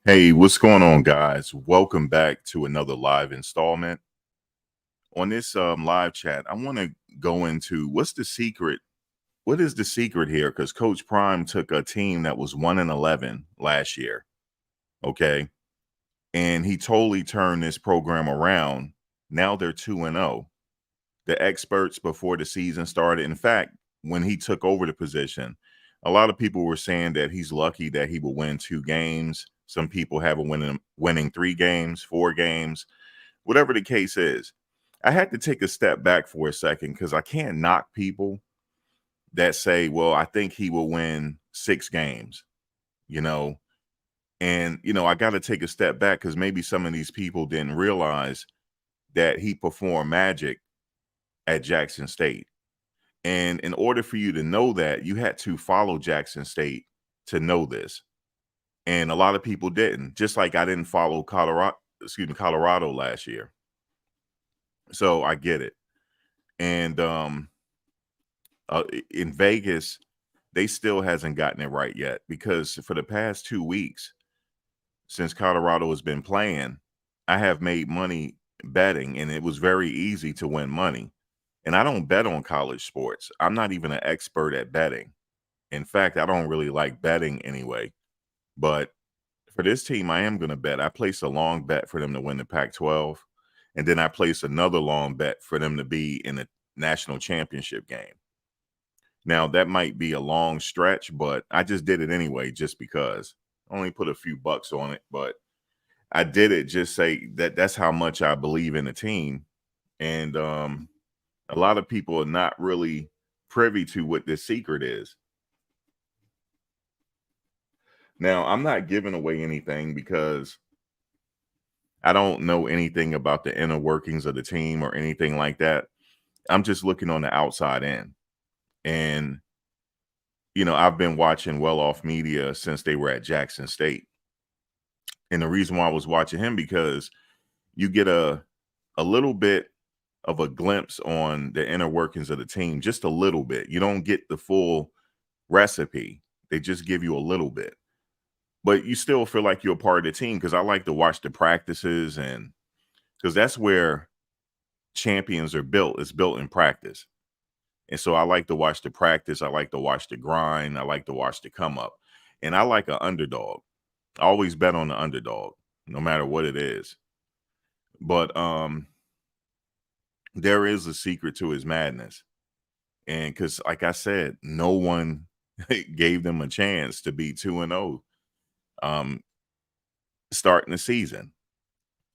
Hey, what's going on, guys? Welcome back to another live installment. On this live chat, I want to go into what's the secret. What is the secret here? Because Coach Prime took a team that was 1-11 last year, okay, and he totally turned this program around. Now they're 2-0. The experts before the season started, in fact, when he took over the position, a lot of people were saying that he's lucky that he will win 2 games. Some people have a winning 3 games, 4 games, whatever the case is. I had to take a step back for a second because I can't knock people that say, well, I think he will win 6 games, you know. And, I got to take a step back because maybe some of these people didn't realize that he performed magic at Jackson State. And in order for you to know that, you had to follow Jackson State to know this. And a lot of people didn't, just like I didn't follow Colorado last year. So I get it. And in Vegas, they still hasn't gotten it right yet because for the past 2 weeks, since Colorado has been playing, I have made money betting, and it was very easy to win money. And I don't bet on college sports. I'm not even an expert at betting. In fact, I don't really like betting anyway. But for this team, I am going to bet. I place a long bet for them to win the Pac-12, and then I place another long bet for them to be in the national championship game. Now, that might be a long stretch, but I just did it anyway just because. I only put a few bucks on it, but I did it just say that that's how much I believe in the team. And a lot of people are not really privy to what this secret is. Now, I'm not giving away anything because I don't know anything about the inner workings of the team or anything like that. I'm just looking on the outside in. And, I've been watching Well Off Media since they were at Jackson State. And the reason why I was watching him because you get a little bit of a glimpse on the inner workings of the team, just a little bit. You don't get the full recipe. They just give you a little bit. But you still feel like you're a part of the team because I like to watch the practices, and because that's where champions are built. It's built in practice. And so I like to watch the practice. I like to watch the grind. I like to watch the come up. And I like an underdog. I always bet on the underdog, no matter what it is. But there is a secret to his madness. And because, like I said, no one gave them a chance to be 2-0 starting the season.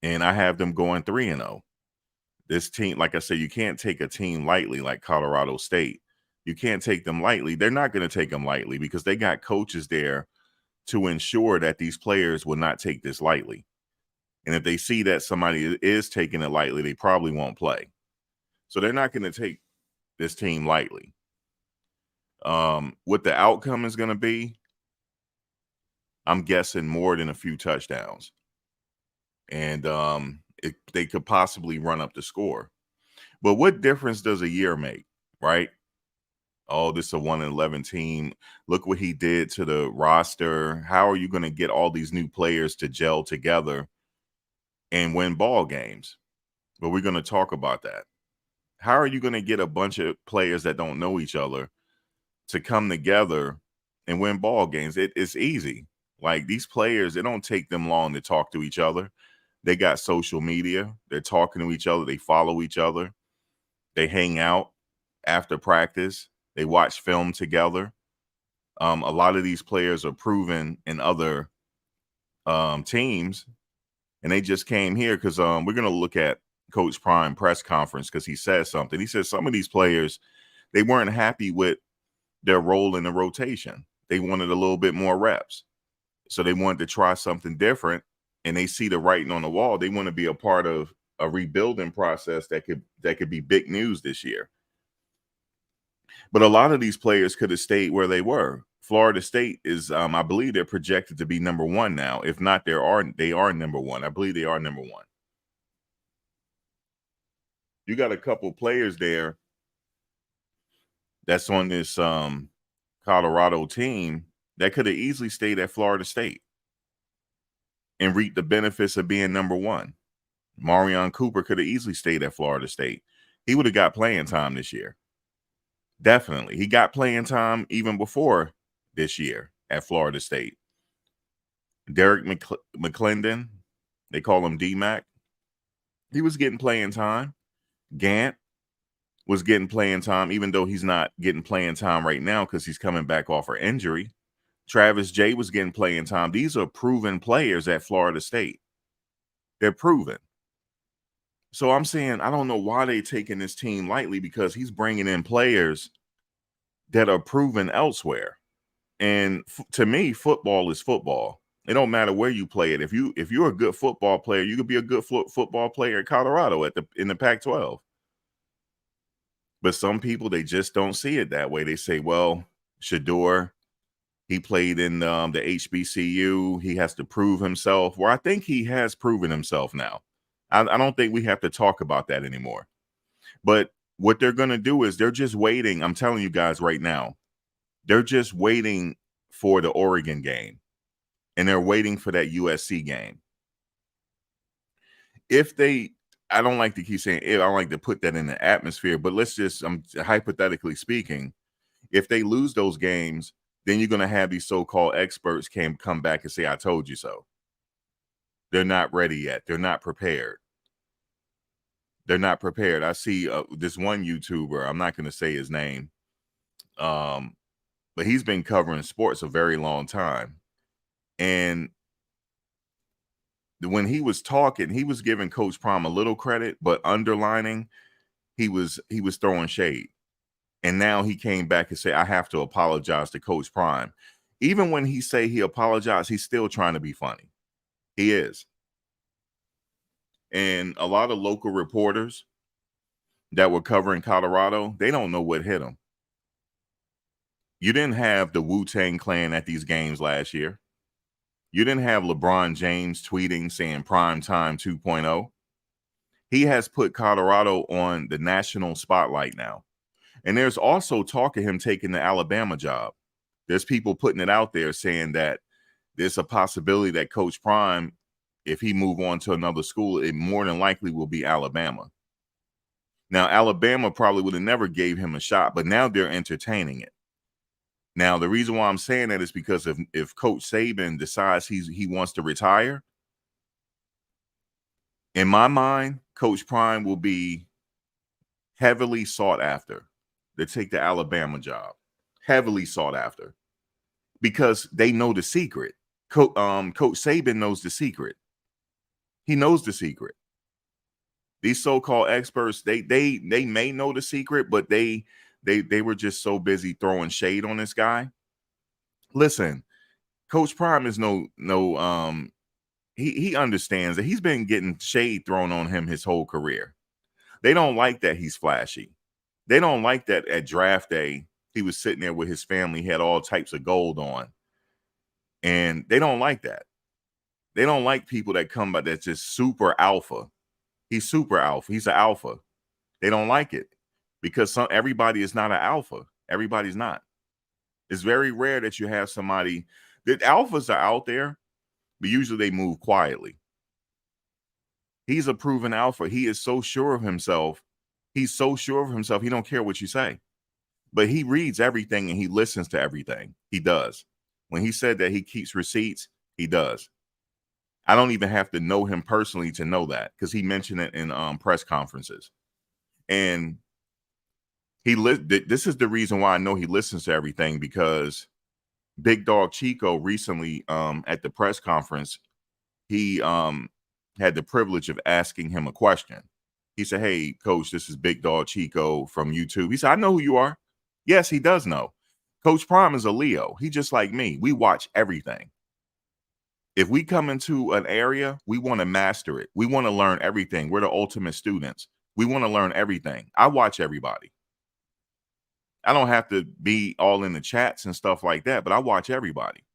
And I have them going 3-0. This team, like I said, you can't take a team lightly like Colorado State. You can't take them lightly. They're not going to take them lightly because they got coaches there to ensure that these players will not take this lightly. And if they see that somebody is taking it lightly, they probably won't play. So they're not going to take this team lightly. What the outcome is going to be, I'm guessing more than a few touchdowns. And they could possibly run up the score. But what difference does a year make, right? Oh, this is a 1-11 team. Look what he did to the roster. How are you going to get all these new players to gel together and win ball games? But we're going to talk about that. How are you going to get a bunch of players that don't know each other to come together and win ball games? It's easy. Like these players, it don't take them long to talk to each other. They got social media. They're talking to each other. They follow each other. They hang out after practice. They watch film together. A lot of these players are proven in other teams, and they just came here because we're going to look at Coach Prime press conference because he said something. He said some of these players, they weren't happy with their role in the rotation. They wanted a little bit more reps. So they wanted to try something different, and they see the writing on the wall. They want to be a part of a rebuilding process that could be big news this year. But a lot of these players could have stayed where they were. Florida State is, I believe, they're projected to be number one now. If not, they are number one. I believe they are number one. You got a couple players there that's on this Colorado team that could have easily stayed at Florida State. and reap the benefits of being number one. Marion Cooper could have easily stayed at Florida State. He would have got playing time this year. Definitely. He got playing time even before this year at Florida State. Derek McClendon, they call him D-Mac. He was getting playing time. Gant was getting playing time, even though he's not getting playing time right now because he's coming back off an injury. Travis Jay was getting playing time. These are proven players at Florida State. They're proven. So I'm saying I don't know why they're taking this team lightly, because he's bringing in players that are proven elsewhere. And to me, football is football. It don't matter where you play it. If you're a good football player, you could be a good football player at Colorado in the Pac-12. But some people, they just don't see it that way. They say, well, Shedeur, he played in the HBCU. He has to prove himself. Well, I think he has proven himself now. I don't think we have to talk about that anymore. But what they're going to do is they're just waiting. I'm telling you guys right now, they're just waiting for the Oregon game. And they're waiting for that USC game. I don't like to keep saying if, I don't like to put that in the atmosphere, but let's just, hypothetically speaking, if they lose those games, then you're going to have these so-called experts come back and say, I told you so. They're not ready yet. They're not prepared. They're not prepared. I see this one YouTuber, I'm not going to say his name, but he's been covering sports a very long time. And when he was talking, he was giving Coach Prime a little credit, but underlining, he was throwing shade. And now he came back and said, I have to apologize to Coach Prime. Even when he say he apologized, he's still trying to be funny. He is. And a lot of local reporters that were covering Colorado, they don't know what hit them. You didn't have the Wu-Tang Clan at these games last year. You didn't have LeBron James tweeting saying Prime Time 2.0. He has put Colorado on the national spotlight now. And there's also talk of him taking the Alabama job. There's people putting it out there saying that there's a possibility that Coach Prime, if he move on to another school, it more than likely will be Alabama. Now, Alabama probably would have never gave him a shot, but now they're entertaining it. Now, the reason why I'm saying that is because if Coach Saban decides he wants to retire, in my mind, Coach Prime will be heavily sought after to take the Alabama job. Heavily sought after. Because they know the secret. Coach Saban knows the secret. He knows the secret. These so-called experts, they may know the secret, but they were just so busy throwing shade on this guy. Listen, Coach Prime is he understands that he's been getting shade thrown on him his whole career. They don't like that he's flashy. They don't like that at draft day he was sitting there with his family, he had all types of gold on. And they don't like that. They don't like people that come by that's just super alpha. He's super alpha. He's an alpha. They don't like it because everybody is not an alpha. Everybody's not. It's very rare that you have somebody that alphas are out there, but usually they move quietly. He's a proven alpha. He is so sure of himself. He's so sure of himself. He don't care what you say, but he reads everything and he listens to everything. He does. When he said that he keeps receipts, he does. I don't even have to know him personally to know that because he mentioned it in press conferences. And this is the reason why I know he listens to everything, because Big Dog Chico recently at the press conference, he had the privilege of asking him a question. He said, hey, Coach, this is Big Dog Chico from YouTube. He said, I know who you are. Yes, he does know. Coach Prime is a Leo. He just like me. We watch everything. If we come into an area, we want to master it. We want to learn everything. We're the ultimate students. We want to learn everything. I watch everybody. I don't have to be all in the chats and stuff like that, but I watch everybody,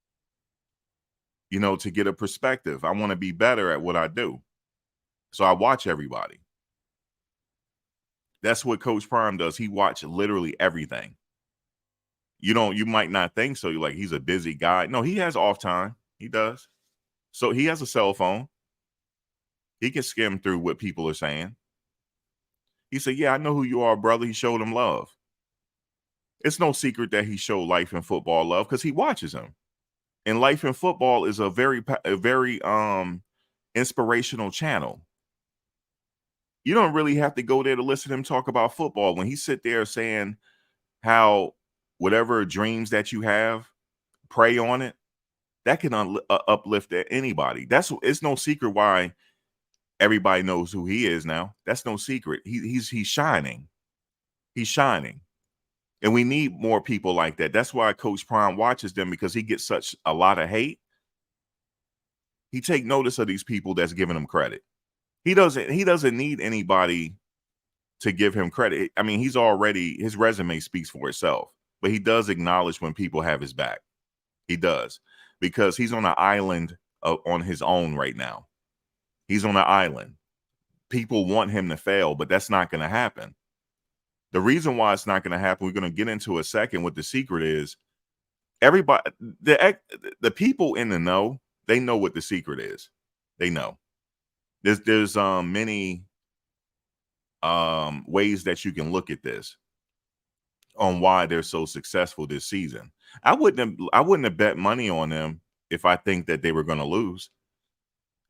to get a perspective. I want to be better at what I do. So I watch everybody. That's what Coach Prime does. He watches literally everything. You might not think so. You're like, he's a busy guy. No, he has off time. He does. So he has a cell phone. He can skim through what people are saying. He said, "Yeah, I know who you are, brother." He showed him love. It's no secret that he showed Life in Football love because he watches him. And Life in Football is a very inspirational channel. You don't really have to go there to listen to him talk about football. When he sit there saying how whatever dreams that you have, pray on it, that can uplift anybody. It's no secret why everybody knows who he is now. That's no secret. He's shining. He's shining. And we need more people like that. That's why Coach Prime watches them, because he gets such a lot of hate. He take notice of these people that's giving him credit. He doesn't need anybody to give him credit. I mean, his resume speaks for itself, but he does acknowledge when people have his back. He does, because he's on an island on his own right now. He's on an island. People want him to fail, but that's not going to happen. The reason why it's not going to happen, we're going to get into a second what the secret is. Everybody, the people in the know, they know what the secret is. They know. There's many ways that you can look at this on why they're so successful this season. I wouldn't have bet money on them if I think that they were going to lose.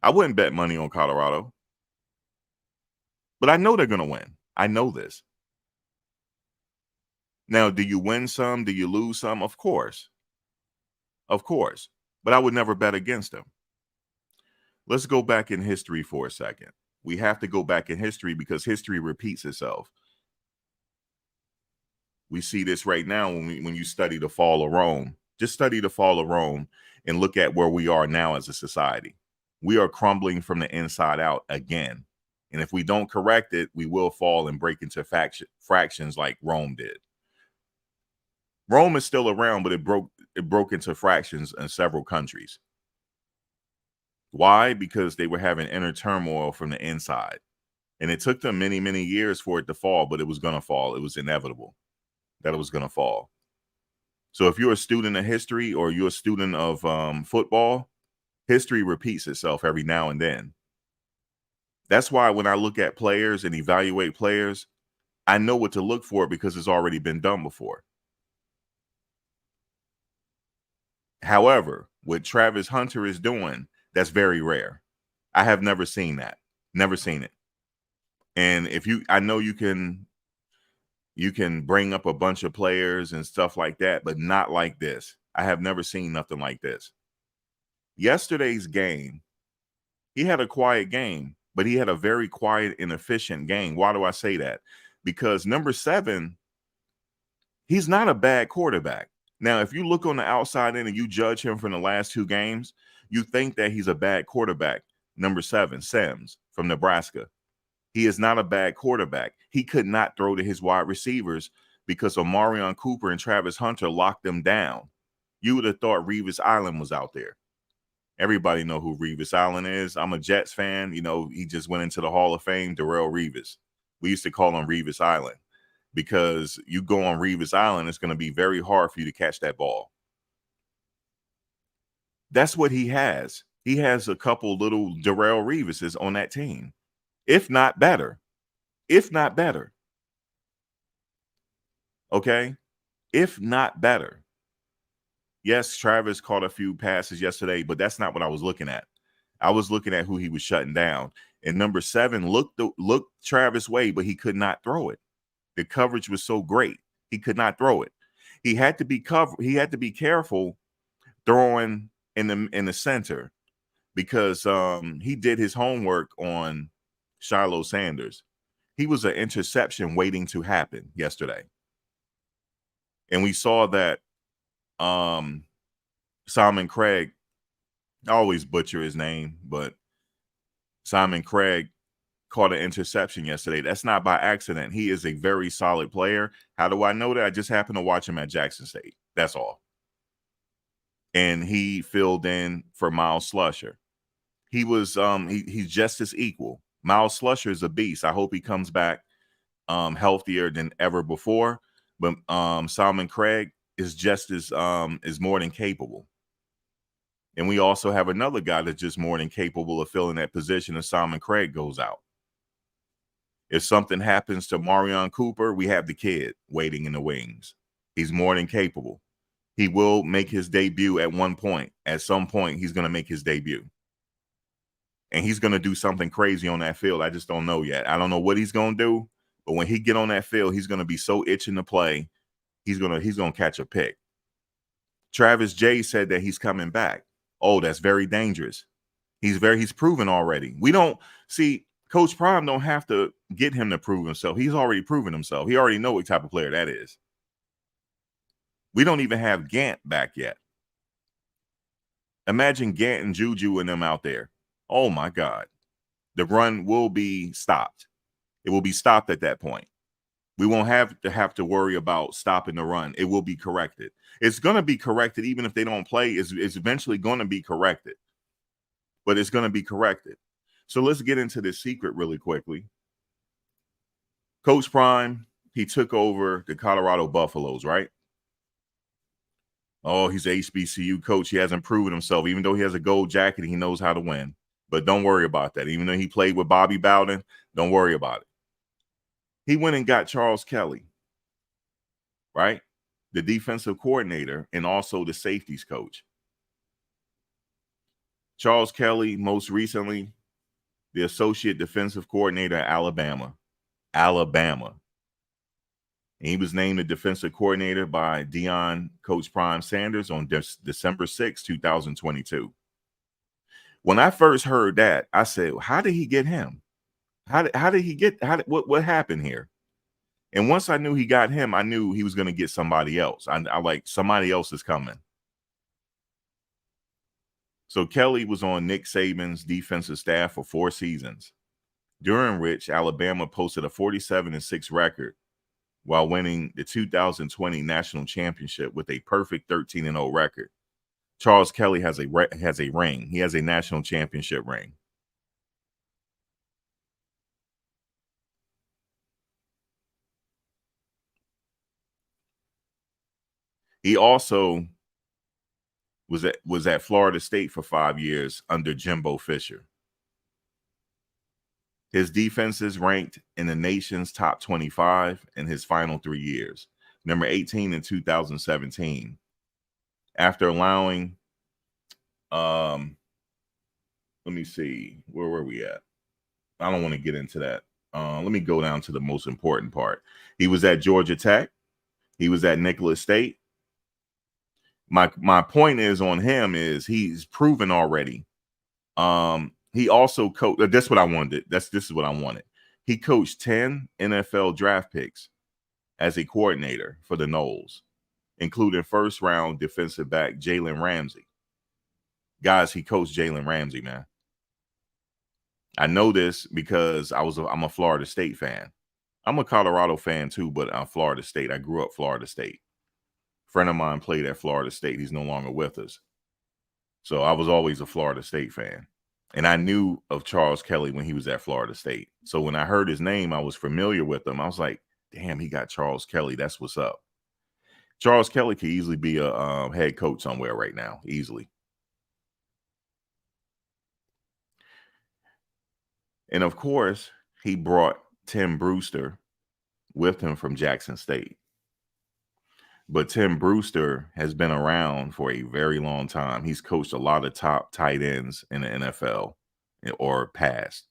I wouldn't bet money on Colorado. But I know they're going to win. I know this. Now, do you win some? Do you lose some? Of course. Of course. But I would never bet against them. Let's go back in history for a second. We have to go back in history because history repeats itself. We see this right now when you study the fall of Rome. Just study the fall of Rome and look at where we are now as a society. We are crumbling from the inside out again. And if we don't correct it, we will fall and break into fractions like Rome did. Rome is still around, but it broke into fractions in several countries. Why? Because they were having inner turmoil from the inside. And it took them many, many years for it to fall, but it was going to fall. It was inevitable that it was going to fall. So if you're a student of history or you're a student of football, history repeats itself every now and then. That's why when I look at players and evaluate players, I know what to look for because it's already been done before. However, what Travis Hunter is doing, that's very rare. I have never seen that. Never seen it. And I know you can bring up a bunch of players and stuff like that, but not like this. I have never seen nothing like this. Yesterday's game, he had a quiet game, but he had a very quiet and efficient game. Why do I say that? Because number 7, he's not a bad quarterback. Now, if you look on the outside in and you judge him from the last 2 games, you think that he's a bad quarterback. Number 7, Sims from Nebraska. He is not a bad quarterback. He could not throw to his wide receivers because Omarion Cooper and Travis Hunter locked them down. You would have thought Revis Island was out there. Everybody know who Revis Island is. I'm a Jets fan. You know, he just went into the Hall of Fame, Darrelle Revis. We used to call him Revis Island because you go on Revis Island, it's going to be very hard for you to catch that ball. That's what he has. He has a couple little Darrelle Revises on that team, if not better. If not better. Okay? If not better. Yes, Travis caught a few passes yesterday, but that's not what I was looking at. I was looking at who he was shutting down. And number 7 looked Travis way, but he could not throw it. The coverage was so great. He could not throw it. He had to be careful throwing in the center because he did his homework on Shiloh Sanders. He was an interception waiting to happen yesterday. And we saw that Simon Craig, I always butcher his name, but Simon Craig caught an interception yesterday. That's not by accident. He is a very solid player. How do I know that? I just happened to watch him at Jackson State. That's all. And he filled in for Miles Slusher. He was he's just as equal. Miles Slusher is a beast. I hope he comes back healthier than ever before. But Simon Craig is just as is more than capable. And we also have another guy that's just more than capable of filling that position, and Simon Craig goes out. If something happens to Marion Cooper, we have the kid waiting in the wings. He's more than capable. He will make his debut at one point. At some point, he's going to make his debut. And he's going to do something crazy on that field. I just don't know yet. I don't know what he's going to do. But when he get on that field, he's going to be so itching to play. He's going to catch a pick. Travis Jay said that he's coming back. Oh, that's very dangerous. He's proven already. We don't see Coach Prime don't have to get him to prove himself. He's already proven himself. He already know what type of player that is. We don't even have Gant back yet. Imagine Gant and Juju and them out there. Oh my God. The run will be stopped. It will be stopped at that point. We won't have to worry about stopping the run. It will be corrected. It's going to be corrected even if they don't play. It's eventually going to be corrected. But it's going to be corrected. So let's get into this secret really quickly. Coach Prime, he took over the Colorado Buffaloes, right? Oh, he's an HBCU coach. He hasn't proven himself. Even though he has a gold jacket, he knows how to win. But don't worry about that. Even though he played with Bobby Bowden, don't worry about it. He went and got Charles Kelly, right? The defensive coordinator and also the safeties coach. Charles Kelly, most recently, the associate defensive coordinator at Alabama. And he was named the defensive coordinator by Coach Prime Sanders on December 6, 2022. When I first heard that, I said, how did he get him? What happened here? And once I knew he got him, I knew he was going to get somebody else. I like somebody else is coming. So Kelly was on Nick Saban's defensive staff for 4 seasons, during which Alabama posted a 47-6 record while winning the 2020 national championship with a perfect 13-0 record. Charles Kelly has a ring. He has a national championship ring. He also was at Florida State for 5 years under Jimbo Fisher. His defenses ranked in the nation's top 25 in his final 3 years, number 18 in 2017. After allowing, let me see, where were we at? I don't want to get into that. Let me go down to the most important part. He was at Georgia Tech. He was at Nicholas State. My point is on him is he's proven already. He also coached. That's what I wanted. This is what I wanted. He coached 10 NFL draft picks as a coordinator for the Noles, including first-round defensive back Jalen Ramsey. Guys, he coached Jalen Ramsey, man. I know this because I'm a Florida State fan. I'm a Colorado fan too, but I'm Florida State. I grew up Florida State. A friend of mine played at Florida State. He's no longer with us. So I was always a Florida State fan. And I knew of Charles Kelly when he was at Florida State. So when I heard his name, I was familiar with him. I was like, damn, he got Charles Kelly. That's what's up. Charles Kelly could easily be a head coach somewhere right now, easily. And of course, he brought Tim Brewster with him from Jackson State. But Tim Brewster has been around for a very long time. He's coached a lot of top tight ends in the NFL or past.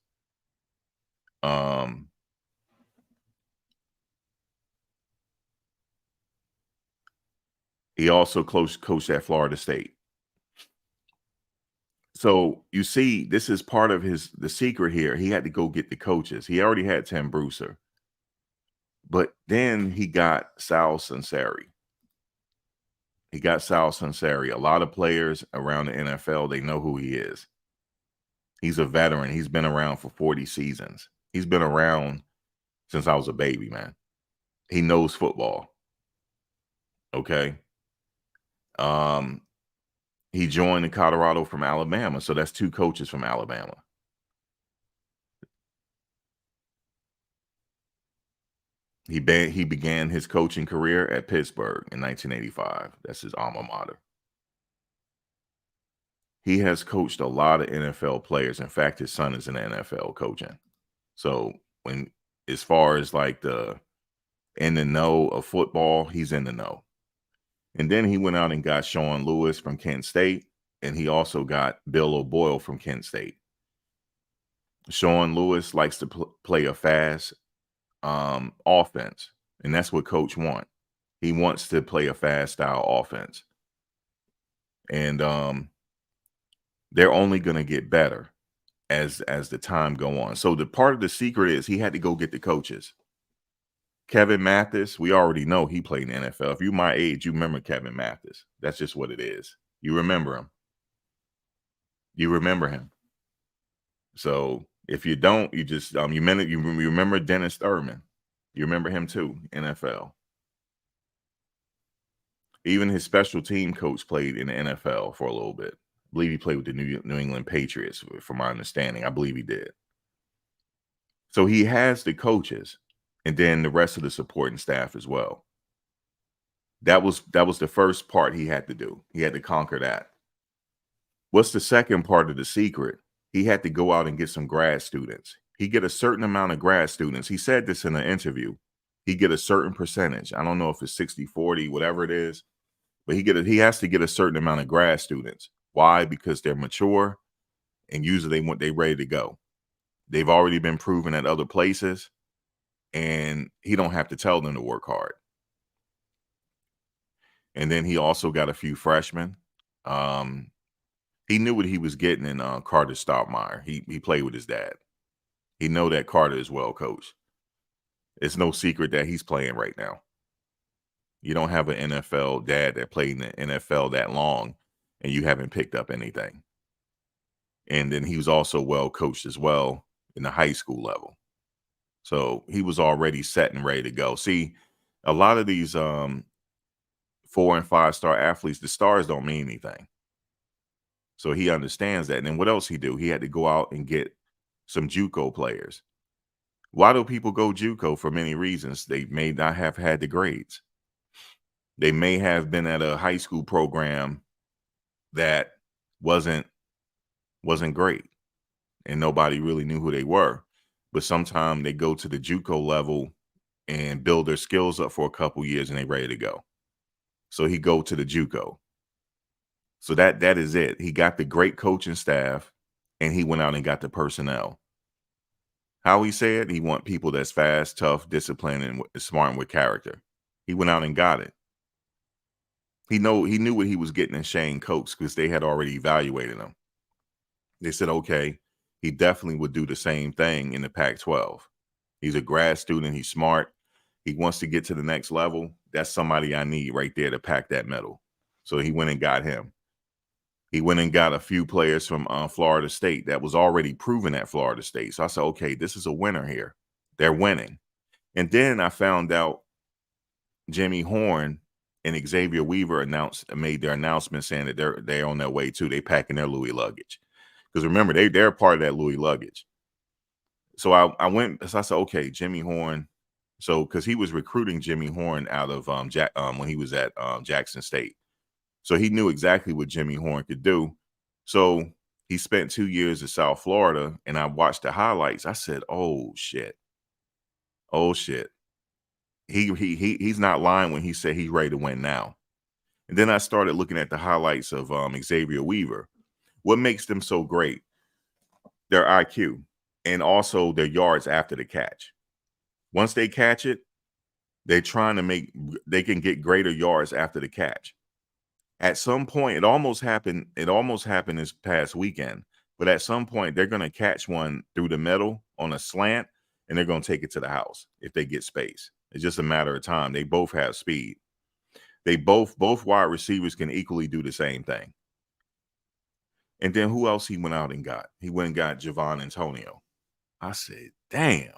He also coached at Florida State. So you see, this is part of the secret here. He had to go get the coaches. He already had Tim Brewster. But then he got Sal Sunseri. A lot of players around the NFL, they know who he is. He's a veteran. He's been around for 40 seasons. He's been around since I was a baby, man. He knows football. Okay. He joined in Colorado from Alabama. So that's 2 coaches from Alabama. He began his coaching career at Pittsburgh in 1985. That's his alma mater. He has coached a lot of NFL players. In fact, his son is in the NFL coaching. So when as far as like the in the know of football, he's in the know. And then he went out and got Sean Lewis from Kent State, and he also got Bill O'Boyle from Kent State. Sean Lewis likes to play a fast offense, and that's what Coach wants. He wants to play a fast style offense, and they're only going to get better as the time go on. So the part of the secret is he had to go get the coaches. Kevin Mathis, we already know he played in the NFL. If you're my age, you remember Kevin Mathis. That's just what it is. You remember him. You remember him. So if you don't, you just you remember Dennis Thurman. You remember him too, NFL. Even his special team coach played in the NFL for a little bit. I believe he played with the New England Patriots, from my understanding. I believe he did. So he has the coaches, and then the rest of the supporting staff as well. That was the first part he had to do. He had to conquer that. What's the second part of the secret? He had to go out and get some grad students. He get a certain amount of grad students. He said this in an interview. He get a certain percentage. I don't know if it's 60, 40, whatever it is, but he has to get a certain amount of grad students. Why? Because they're mature, and usually they ready to go. They've already been proven at other places, and he don't have to tell them to work hard. And then he also got a few freshmen. He knew what he was getting in Carter Stoudemire. He played with his dad. He know that Carter is well coached. It's no secret that he's playing right now. You don't have an NFL dad that played in the NFL that long, and you haven't picked up anything. And then he was also well coached as well in the high school level. So he was already set and ready to go. See, a lot of these 4 and 5 star athletes, the stars don't mean anything. So he understands that. And then what else he do? He had to go out and get some JUCO players. Why do people go JUCO? For many reasons. They may not have had the grades. They may have been at a high school program that wasn't great, and nobody really knew who they were. But sometimes they go to the JUCO level and build their skills up for a couple years, and they're ready to go. So he go to the JUCO. So that is it. He got the great coaching staff, and he went out and got the personnel. How he said he want people that's fast, tough, disciplined, and smart and with character. He went out and got it. He knew what he was getting in Shane Coates because they had already evaluated him. They said, okay, he definitely would do the same thing in the Pac-12. He's a grad student. He's smart. He wants to get to the next level. That's somebody I need right there to pack that medal. So he went and got him. He went and got a few players from Florida State that was already proven at Florida State. So I said, okay, this is a winner here. They're winning. And then I found out Jimmy Horn and Xavier Weaver made their announcement saying that they're on their way too. They packing their Louis luggage. Because remember, they're part of that Louis luggage. So I went, so I said, okay, Jimmy Horn. So because he was recruiting Jimmy Horn out of when he was at Jackson State. So he knew exactly what Jimmy Horn could do. So he spent 2 years in South Florida, and I watched the highlights. I said, oh shit. Oh shit. He's not lying when he said he's ready to win now. And then I started looking at the highlights of Xavier Weaver. What makes them so great? Their IQ and also their yards after the catch. Once they catch it, they're trying to they can get greater yards after the catch. At some point, it almost happened this past weekend, but at some point they're going to catch one through the middle on a slant, and they're going to take it to the house if they get space. It's just a matter of time. They both have speed. They both wide receivers can equally do the same thing. And then who else he went out and got? He went and got Javon Antonio. I said, damn,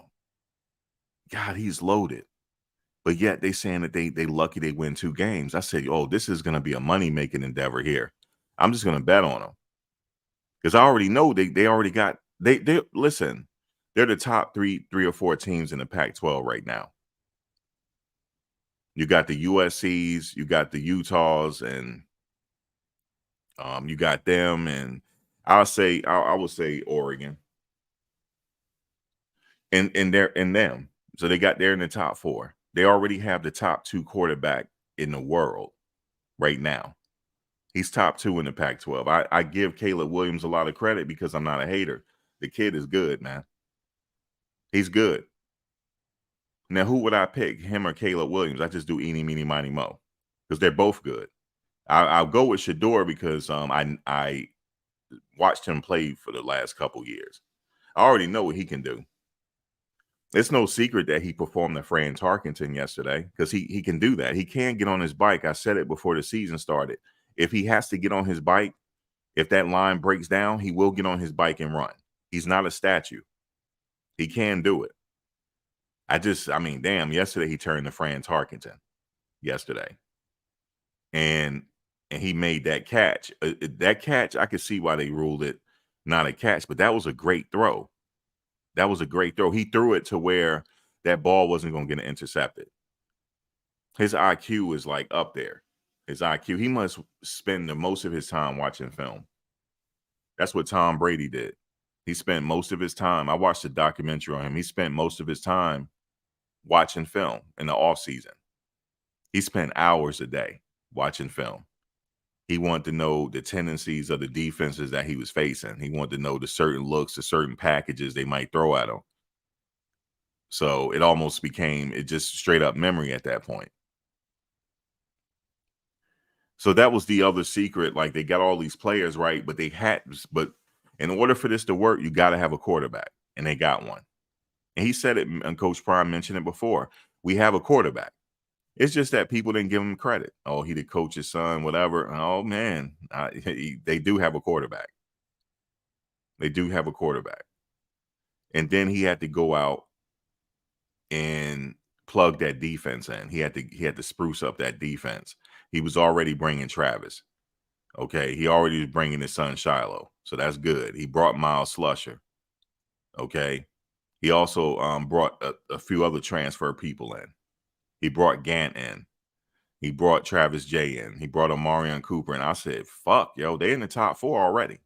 God, he's loaded. But yet they saying that they lucky they win 2 games. I said, oh, this is going to be a money-making endeavor here. I'm just going to bet on them. Because I already know they already got, listen, they're the top three or four teams in the Pac-12 right now. You got the USCs, you got the Utahs, and You got them, and I would say Oregon, and they're in them. So they're in the top four. They already have the top two quarterback in the world right now. He's top two in the Pac-12. I give Caleb Williams a lot of credit because I'm not a hater. The kid is good, man. He's good. Now, who would I pick, him or Caleb Williams? I just do eeny, meeny, miny, mo, because they're both good. I'll go with Shador because I watched him play for the last couple years. I already know what he can do. It's no secret that he performed the Fran Tarkenton yesterday because he can do that. He can get on his bike. I said it before the season started. If he has to get on his bike, if that line breaks down, he will get on his bike and run. He's not a statue. He can do it. I mean, damn, yesterday he turned to Fran Tarkenton yesterday. And he made that catch. That catch, I could see why they ruled it not a catch, but that was a great throw. That was a great throw. He threw it to where that ball wasn't going to get intercepted. His IQ is like up there. His IQ, he must spend the most of his time watching film. That's what Tom Brady did. He spent most of his time. I watched a documentary on him. He spent most of his time watching film in the off season. He spent hours a day watching film. He wanted to know the tendencies of the defenses that he was facing. He wanted to know the certain looks, the certain packages they might throw at him. So it almost became just straight up memory at that point. So that was the other secret. Like, they got all these players, right? But in order for this to work, you got to have a quarterback, and they got one. And he said it, and Coach Prime mentioned it before. We have a quarterback. It's just that people didn't give him credit. Oh, he the coach's son, whatever. Oh, man, they do have a quarterback. They do have a quarterback. And then he had to go out and plug that defense in. He had to spruce up that defense. He was already bringing Travis. Okay, he already was bringing his son Shiloh, so that's good. He brought Miles Slusher. Okay, he also brought a few other transfer people in. He brought Gant in. He brought Travis J in. He brought Amarion Cooper, and I said, "Fuck, yo, they're in the top four already."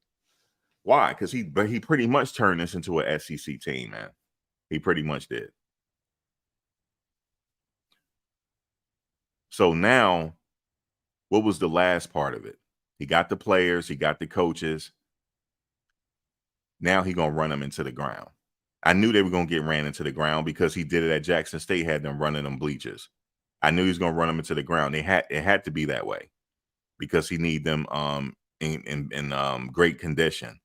Why? Because he pretty much turned this into an SEC team, man. He pretty much did. So now, what was the last part of it? He got the players, he got the coaches. Now he gonna run them into the ground. I knew they were gonna get ran into the ground because he did it at Jackson State, had them running them bleachers. I knew he was gonna run them into the ground. It had to be that way because he need them in great condition.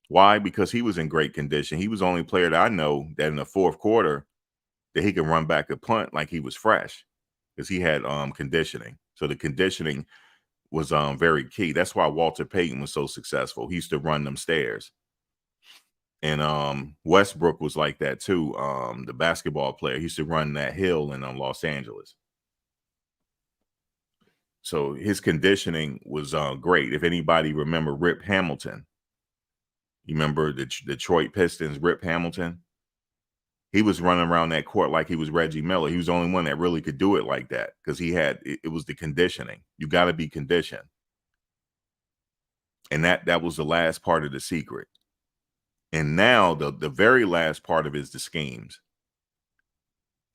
Why? Because he was in great condition. He was the only player that I know that in the fourth quarter that he could run back a punt like he was fresh because he had conditioning. So the conditioning was very key. That's why Walter Payton was so successful. He used to run them stairs. And Westbrook was like that too. The basketball player, he used to run that hill in Los Angeles. So his conditioning was great. If anybody remember Rip Hamilton, you remember the Detroit Pistons, Rip Hamilton? He was running around that court like he was Reggie Miller. He was the only one that really could do it like that because it was the conditioning. You got to be conditioned. And that was the last part of the secret. And now the very last part of it is the schemes.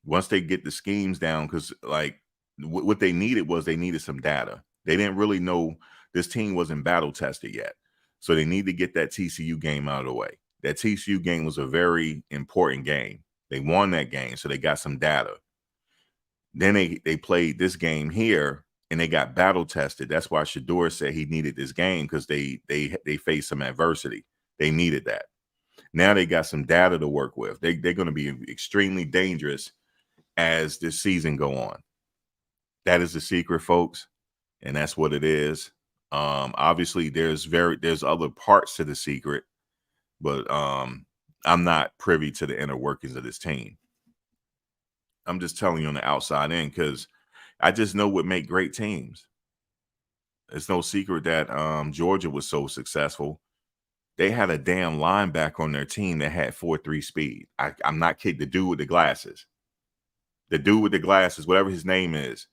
Once they get the schemes down, because like what they needed was they needed some data. They didn't really know this team wasn't battle tested yet. So they need to get that TCU game out of the way. That TCU game was a very important game. They won that game, so they got some data. Then they played this game here, and they got battle tested. That's why Shador said he needed this game because they faced some adversity. They needed that. Now they got some data to work with. They're going to be extremely dangerous as this season go on. That is the secret, folks, and that's what it is. Obviously, there's other parts to the secret, but I'm not privy to the inner workings of this team. I'm just telling you on the outside in because I just know what make great teams. It's no secret that Georgia was so successful. They had a damn linebacker on their team that had 4.3 speed. I'm not kidding. The dude with the glasses. The dude with the glasses, whatever his name is.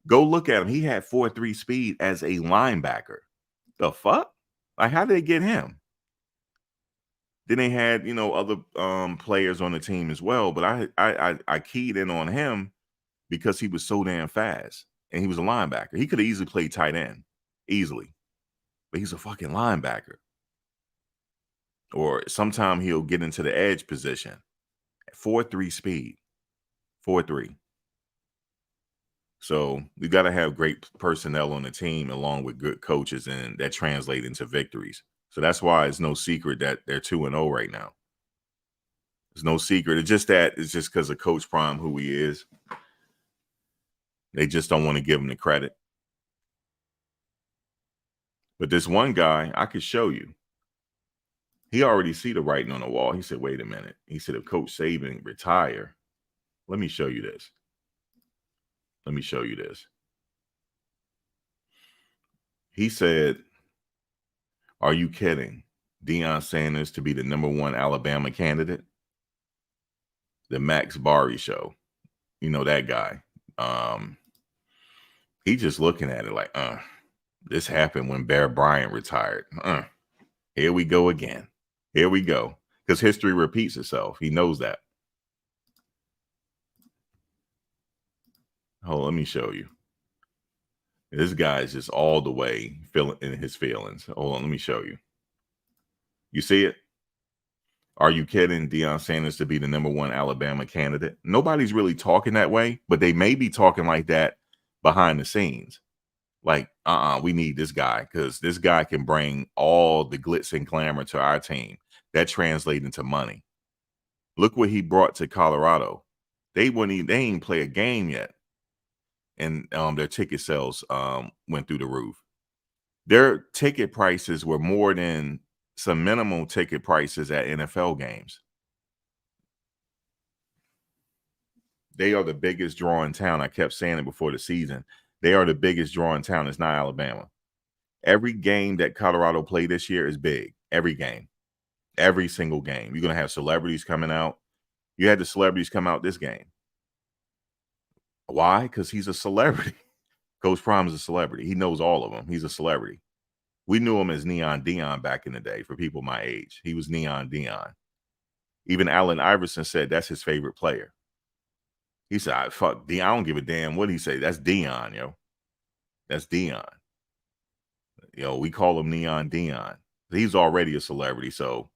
Go look at him. He had 4.3 speed as a linebacker. The fuck? Like, how did they get him? Then they had, other players on the team as well, but I keyed in on him because he was so damn fast and he was a linebacker. He could have easily played tight end, easily, but he's a fucking linebacker. Or sometime he'll get into the edge position. 4.3 speed, 4.3. So you got to have great personnel on the team along with good coaches, and that translate into victories. So that's why it's no secret that they're 2-0 right now. It's no secret. It's just because of Coach Prime, who he is. They just don't want to give him the credit. But this one guy, I could show you. He already see the writing on the wall. He said, wait a minute. He said, if Coach Saban retire, let me show you this. Let me show you this. He said, are you kidding? Deion Sanders to be the #1 Alabama candidate? The Max Bari show. You know that guy. He just looking at it like, this happened when Bear Bryant retired. Here we go again. Here we go. Because history repeats itself. He knows that. Hold on, let me show you. This guy is just all the way feeling in his feelings. Hold on, let me show you. You see it? Are you kidding? Deion Sanders to be the #1 Alabama candidate? Nobody's really talking that way, but they may be talking like that behind the scenes. Like, we need this guy because this guy can bring all the glitz and glamour to our team. That translates into money. Look what he brought to Colorado. They ain't play a game yet. And their ticket sales went through the roof. Their ticket prices were more than some minimum ticket prices at NFL games. They are the biggest draw in town. I kept saying it before the season. They are the biggest draw in town. It's not Alabama. Every game that Colorado played this year is big. Every game. Every single game. You're going to have celebrities coming out. You had the celebrities come out this game. Why? Because he's a celebrity. Coach Prime is a celebrity. He knows all of them. He's a celebrity. We knew him as Neon Deion back in the day for people my age. He was Neon Deion. Even Allen Iverson said that's his favorite player. He said, fuck Deion. I don't give a damn what he say. That's Deion, yo. That's Deion. We call him Neon Deion. He's already a celebrity, so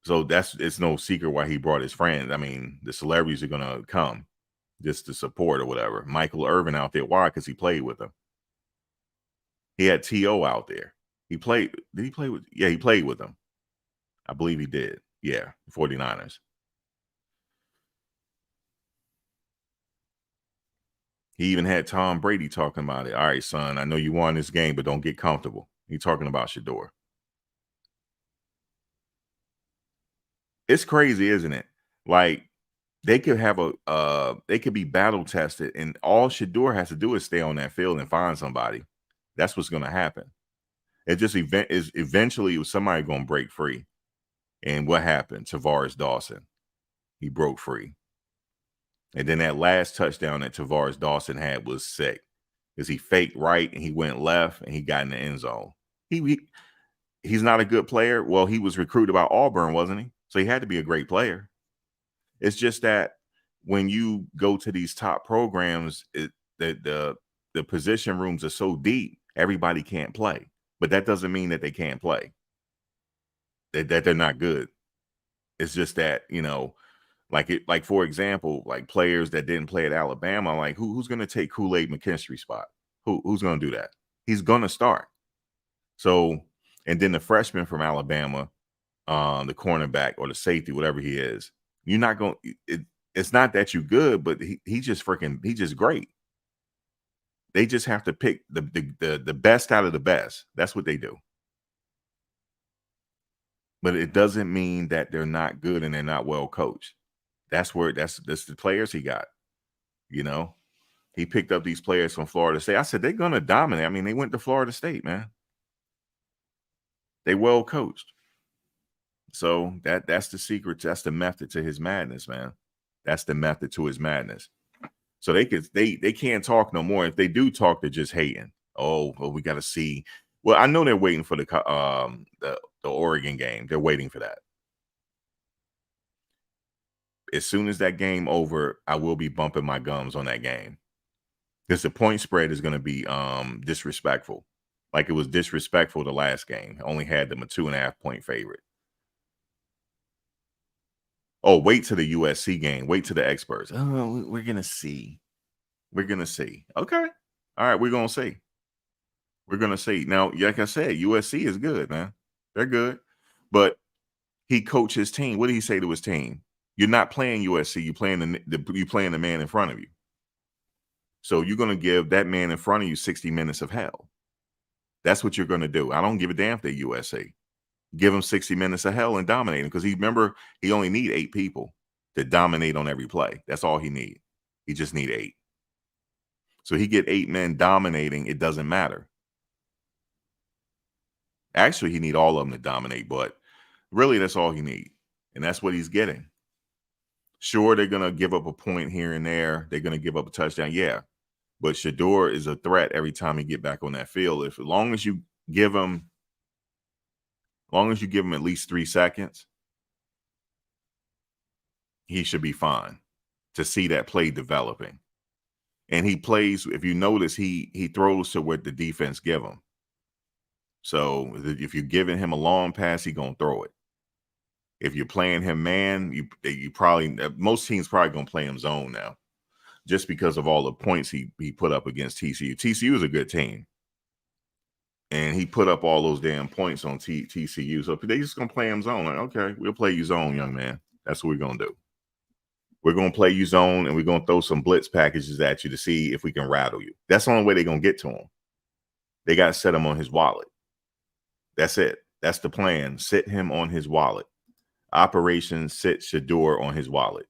it's no secret why he brought his friends. I mean, the celebrities are gonna come just to support or whatever. Michael Irvin out there. Why? Because he played with him. He had T.O. out there. He played. Did he play with? Yeah, he played with him. I believe he did. Yeah, 49ers. He even had Tom Brady talking about it. All right, son, I know you won this game, but don't get comfortable. He's talking about Shador. It's crazy, isn't it? Like, they could have they could be battle tested, and all Shador has to do is stay on that field and find somebody. That's what's going to happen. It just eventually somebody going to break free. And what happened? Tavares Dawson. He broke free. And then that last touchdown that Tavares Dawson had was sick because he faked right and he went left and he got in the end zone. He's not a good player. Well, he was recruited by Auburn, wasn't he? So he had to be a great player. It's just that when you go to these top programs, the position rooms are so deep, everybody can't play. But that doesn't mean that they can't play. That they're not good. It's just that, like for example, like players that didn't play at Alabama, like who's going to take Kool-Aid McKinstry's spot? Who's going to do that? He's going to start. So, and then the freshman from Alabama, the cornerback or the safety, whatever he is, you're not going. It's not that you're good, but he's just great. They just have to pick the best out of the best. That's what they do. But it doesn't mean that they're not good and they're not well coached. That's the players he got. He picked up these players from Florida State. I said they're gonna dominate. I mean, they went to Florida State, man. They well coached. So that's the secret. That's the method to his madness, man. That's the method to his madness. So they can't talk no more. If they do talk, they're just hating. Oh, well, we got to see Well, I know they're waiting for the Oregon game. They're waiting for that. As soon as that game over, I will be bumping my gums on that game because the point spread is going to be disrespectful. Like it was disrespectful the last game. Only had them a 2.5 point favorite. Oh, wait to the USC game. Wait to the experts. Oh, we're gonna see. We're gonna see. Okay. All right, we're gonna see. We're gonna see. Now, like I said, USC is good, man. They're good. But he coached his team. What did he say to his team? You're not playing USC. You're playing you playing the man in front of you. So you're gonna give that man in front of you 60 minutes of hell. That's what you're gonna do. I don't give a damn if they're USC. Give him 60 minutes of hell and dominate him because he only need 8 people to dominate on every play. That's all he need. He just need 8. So he get 8 men dominating. It doesn't matter. Actually, he need all of them to dominate, but really that's all he need. And that's what he's getting. Sure, they're going to give up a point here and there. They're going to give up a touchdown. Yeah. But Shedeur is a threat every time he get back on that field. As long as you give him at least 3 seconds, he should be fine to see that play developing. And he plays, if you notice, he throws to what the defense give him. So if you're giving him a long pass, he's going to throw it. If you're playing him man, you probably, most teams probably going to play him zone now just because of all the points he put up against TCU. TCU is a good team. And he put up all those damn points on TCU. So they just going to play him zone. Like, okay, we'll play you zone, young man. That's what we're going to do. We're going to play you zone, and we're going to throw some blitz packages at you to see if we can rattle you. That's the only way they're going to get to him. They got to set him on his wallet. That's it. That's the plan. Sit him on his wallet. Operation sit Shedeur on his wallet.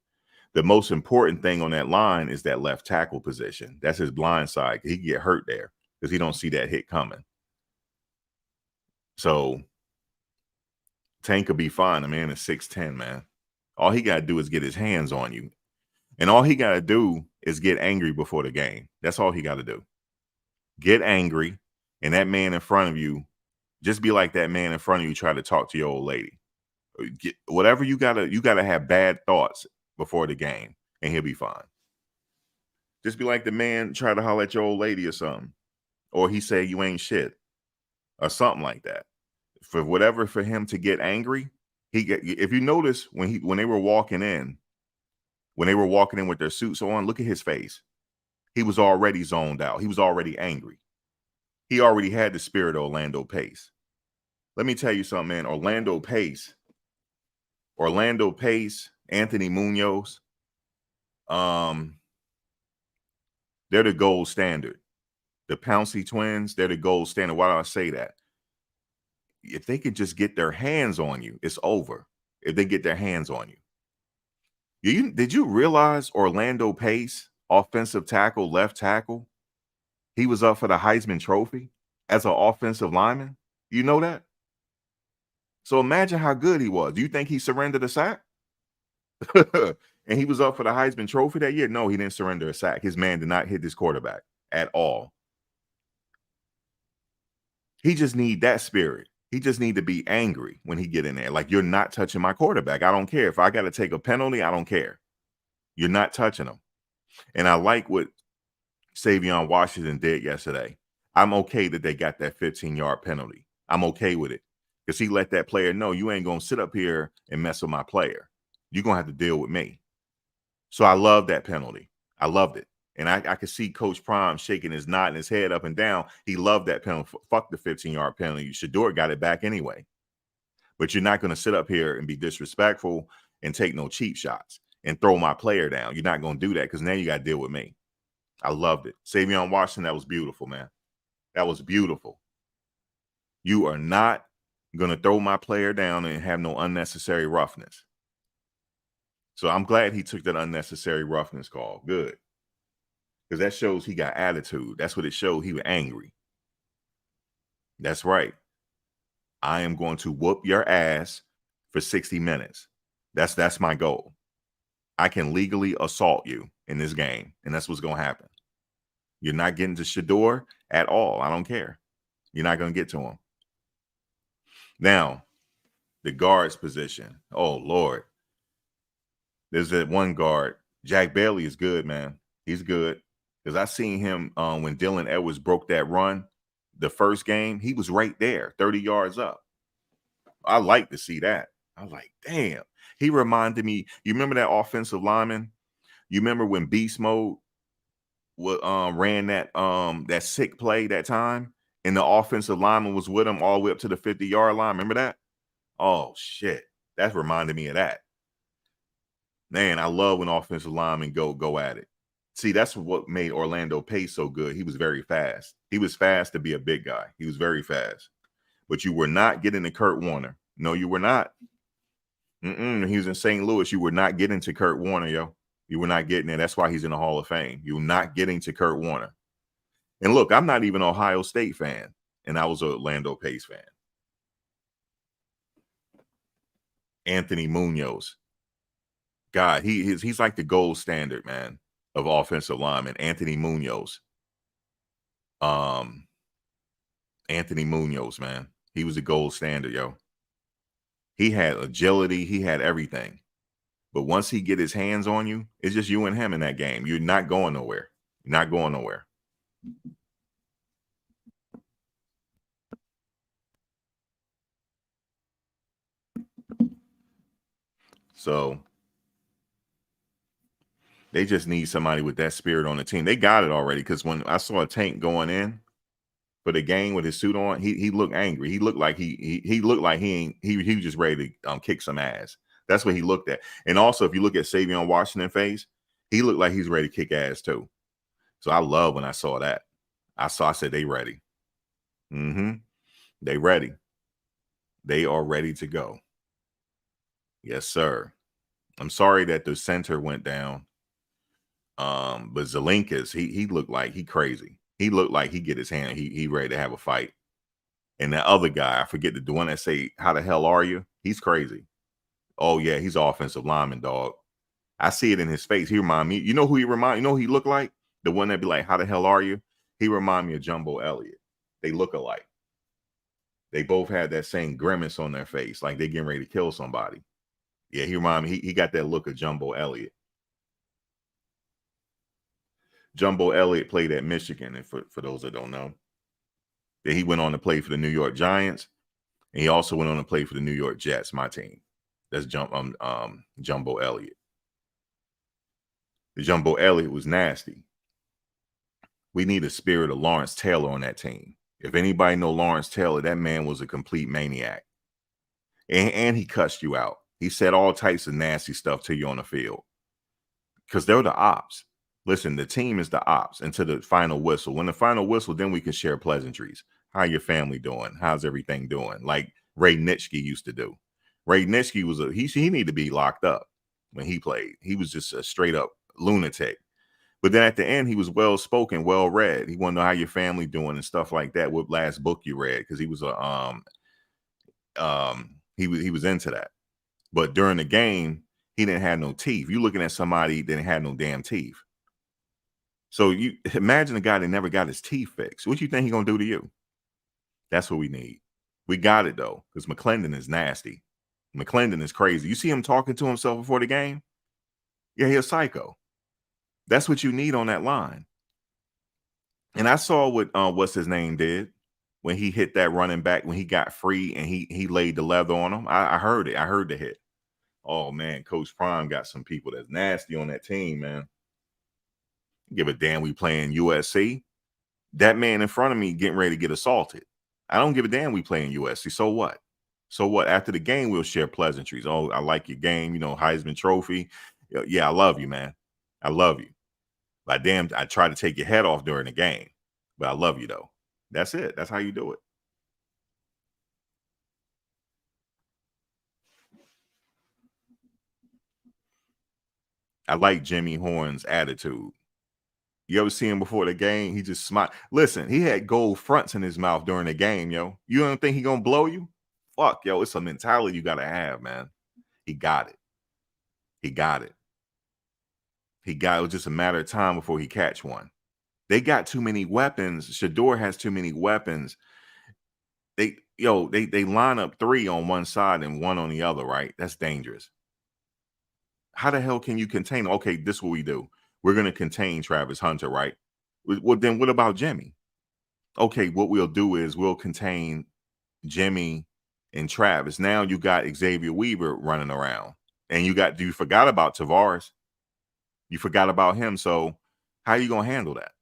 The most important thing on that line is that left tackle position. That's his blind side. He can get hurt there because he don't see that hit coming. So Tank could be fine. The man is 6'10", man. All he got to do is get his hands on you. And all he got to do is get angry before the game. That's all he got to do. Get angry, and that man in front of you, just be like that man in front of you try to talk to your old lady. Whatever you gotta have bad thoughts before the game, and he'll be fine. Just be like the man try to holler at your old lady or something, or he say you ain't shit, or something like that. For him to get angry, if you notice when they were walking in with their suits on, look at his face. He was already zoned out. He was already angry. He already had the spirit of Orlando Pace. Let me tell you something, man. Orlando Pace, Anthony Munoz, they're the gold standard. The Pouncey twins, they're the gold standard. Why do I say that? If they could just get their hands on you, it's over. If they get their hands on you. Did you realize Orlando Pace, offensive tackle, left tackle, he was up for the Heisman Trophy as an offensive lineman? You know that? So imagine how good he was. Do you think he surrendered a sack? And he was up for the Heisman Trophy that year? No, he didn't surrender a sack. His man did not hit his quarterback at all. He just need that spirit. He just need to be angry when he get in there. Like, you're not touching my quarterback. I don't care. If I got to take a penalty, I don't care. You're not touching him. And I like what Savion Washington did yesterday. I'm okay that they got that 15-yard penalty. I'm okay with it. Because he let that player know, you ain't going to sit up here and mess with my player. You're going to have to deal with me. So I love that penalty. I loved it. And I could see Coach Prime shaking his nodding his head up and down. He loved that penalty. Fuck the 15-yard penalty. Shedeur got it back anyway. But you're not going to sit up here and be disrespectful and take no cheap shots and throw my player down. You're not going to do that because now you got to deal with me. I loved it. Savion Washington, that was beautiful, man. That was beautiful. You are not going to throw my player down and have no unnecessary roughness. So I'm glad he took that unnecessary roughness call. Good. Because that shows he got attitude. That's what it showed. He was angry. That's right. I am going to whoop your ass for 60 minutes. That's my goal. I can legally assault you in this game, and that's what's going to happen. You're not getting to Shedeur at all. I don't care. You're not going to get to him. Now, the guards position. Oh, Lord. There's that one guard. Jack Bailey is good, man. He's good. Because I seen him when Dylan Edwards broke that run the first game. He was right there, 30 yards up. I like to see that. I was like, damn. He reminded me, you remember that offensive lineman? You remember when Beast Mode ran that sick play that time? And the offensive lineman was with him all the way up to the 50-yard line. Remember that? Oh, shit. That reminded me of that. Man, I love when offensive linemen go at it. See, that's what made Orlando Pace so good. He was very fast. He was fast to be a big guy. He was very fast. But you were not getting to Kurt Warner. No, you were not. He was in St. Louis. You were not getting to Kurt Warner, yo. You were not getting it. That's why he's in the Hall of Fame. You're not getting to Kurt Warner. And look, I'm not even an Ohio State fan, and I was an Orlando Pace fan. Anthony Munoz. God, he's like the gold standard, man, of offensive lineman. Anthony Munoz. Anthony Munoz, man. He was the gold standard, yo. He had agility. He had everything. But once he get his hands on you, it's just you and him in that game. You're not going nowhere. You're not going nowhere. So they just need somebody with that spirit on the team. They got it already, because when I saw a Tank going in for the game with his suit on, he looked angry. He looked like he looked like he was just ready to kick some ass. That's what he looked at. And also, if you look at Savion Washington's face, he looked like he's ready to kick ass too. So I love when I saw that. I said they ready. They ready. They are ready to go. Yes, sir. I'm sorry that the center went down. But Zelinkas, he looked like he crazy. He looked like he get his hand. He ready to have a fight. And that other guy, I forget the one that say, "How the hell are you?" He's crazy. Oh yeah, he's offensive lineman, dog. I see it in his face. He remind me. You know who he remind? You know who he look like? The one that be like, "How the hell are you?" He remind me of Jumbo Elliott. They look alike. They both had that same grimace on their face, like they getting ready to kill somebody. Yeah, he remind me. He got that look of Jumbo Elliott. Jumbo Elliott played at Michigan, and for those that don't know, that he went on to play for the New York Giants, and he also went on to play for the New York Jets, my team. That's Jumbo Elliott. The Jumbo Elliott was nasty. We need a spirit of Lawrence Taylor on that team. If anybody know Lawrence Taylor, that man was a complete maniac. And he cussed you out. He said all types of nasty stuff to you on the field. Because they're the ops. Listen, the team is the ops until the final whistle. When the final whistle, then we can share pleasantries. How your family doing? How's everything doing? Like Ray Nitschke used to do. Ray Nitschke was he needed to be locked up when he played. He was just a straight up lunatic. But then at the end, he was well spoken, well read. He wanted to know how your family doing and stuff like that. What last book you read? Because he was he was into that. But during the game, he didn't have no teeth. You looking at somebody that didn't have no damn teeth. So you imagine a guy that never got his teeth fixed. What you think he gonna do to you? That's what we need. We got it though, because McClendon is nasty. McClendon is crazy. You see him talking to himself before the game? Yeah, he's a psycho. That's what you need on that line. And I saw what what's his name did when he hit that running back when he got free and he laid the leather on him. I heard it. I heard the hit. Oh man, Coach Prime got some people that's nasty on that team, man. Give a damn we playing USC. That man in front of me getting ready to get assaulted. I don't give a damn we playing USC. So what? So what? After the game, we'll share pleasantries. Oh, I like your game, Heisman Trophy. Yeah, I love you, man. I love you. But damn, I try to take your head off during the game. But I love you though. That's it. That's how you do it. I like Jimmy Horn's attitude. You ever see him before the game? He just smiled. Listen, he had gold fronts in his mouth during the game, yo. You don't think he gonna blow you? Fuck, yo. It's a mentality you gotta have, man. He got it. He got it. It was just a matter of time before he catch one. They got too many weapons. Shador has too many weapons. They line up 3 on one side and 1 on the other, right? That's dangerous. How the hell can you contain? Okay, this is what we do. We're gonna contain Travis Hunter, right? Well, then what about Jimmy? Okay, what we'll do is we'll contain Jimmy and Travis. Now you got Xavier Weaver running around, and you forgot about Tavares. You forgot about him. So how you gonna handle that?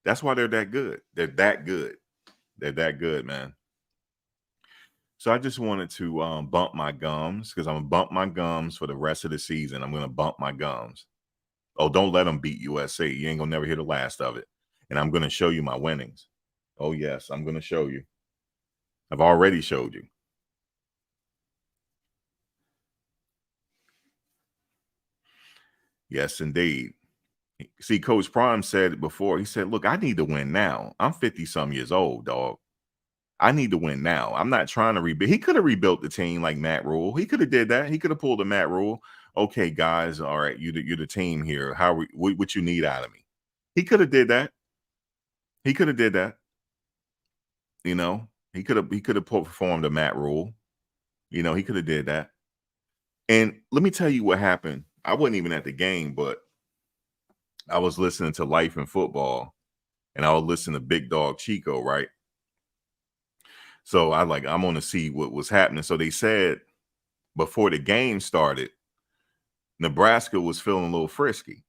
That's why they're that good. They're that good. They're that good, man. So I just wanted to bump my gums because I'm gonna bump my gums for the rest of the season. I'm gonna bump my gums. Oh, don't let them beat USC. You ain't gonna never hear the last of it. And I'm gonna show you my winnings. Oh yes, I'm gonna show you. I've already showed you. Yes, indeed. See, Coach Prime said it before. He said, "Look, I need to win now. I'm 50 some years old, dog. I need to win now. I'm not trying to rebuild." He could have rebuilt the team like Matt Rule. He could have did that. He could have pulled a Matt Rule. Okay, guys, all right, you're the team here. What you need out of me? He could have did that. He could have did that. You know, he could have performed a Matt Rule. You know, he could have did that. And let me tell you what happened. I wasn't even at the game, but I was listening to Life in Football, and I was listening to Big Dog Chico, right? So I'm going to see what was happening. So they said before the game started, Nebraska was feeling a little frisky,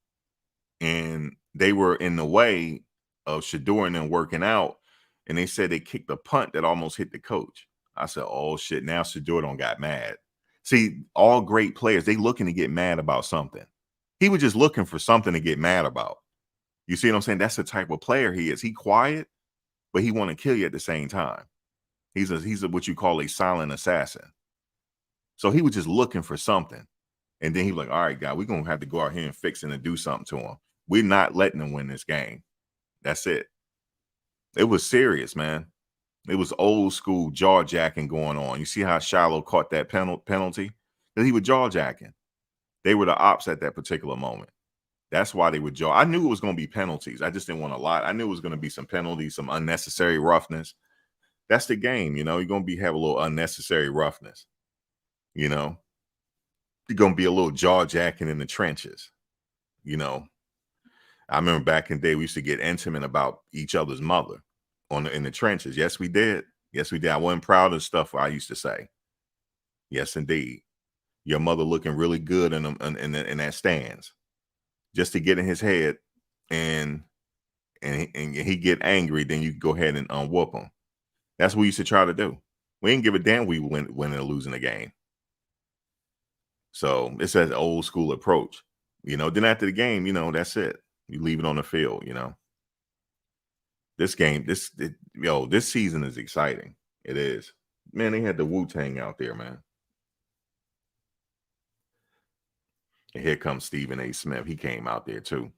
and they were in the way of Shador and them working out. And they said they kicked a punt that almost hit the coach. I said, "Oh shit!" Now Shador don't got mad. See, all great players, they looking to get mad about something. He was just looking for something to get mad about. You see what I'm saying? That's the type of player he is. He quiet, but he want to kill you at the same time. He's a what you call a silent assassin. So he was just looking for something. And then he was like, "All right, God, we're gonna have to go out here and fix it and do something to him. We're not letting him win this game." That's it. It was serious, man. It was old school jaw jacking going on. You see how Shiloh caught that penalty? Because he was jaw jacking. They were the ops at that particular moment. That's why they would jaw. I knew it was going to be penalties. I just didn't want a lot. I knew it was going to be some penalties, some unnecessary roughness. That's the game, you know. You're going to have a little unnecessary roughness, you know. You're going to be a little jaw jacking in the trenches, you know. I remember back in the day, we used to get intimate about each other's mother in the trenches. Yes, we did. Yes, we did. I wasn't proud of the stuff I used to say. Yes, indeed. Your mother looking really good in that stands, just to get in his head, and he get angry. Then you go ahead and whoop him. That's what we used to try to do. We didn't give a damn we winning or losing the game. So it's that old school approach, you know. Then after the game, you know, that's it. You leave it on the field, you know. This game, this season is exciting. It is. Man, they had the Wu-Tang out there, man. And here comes Stephen A. Smith. He came out there too,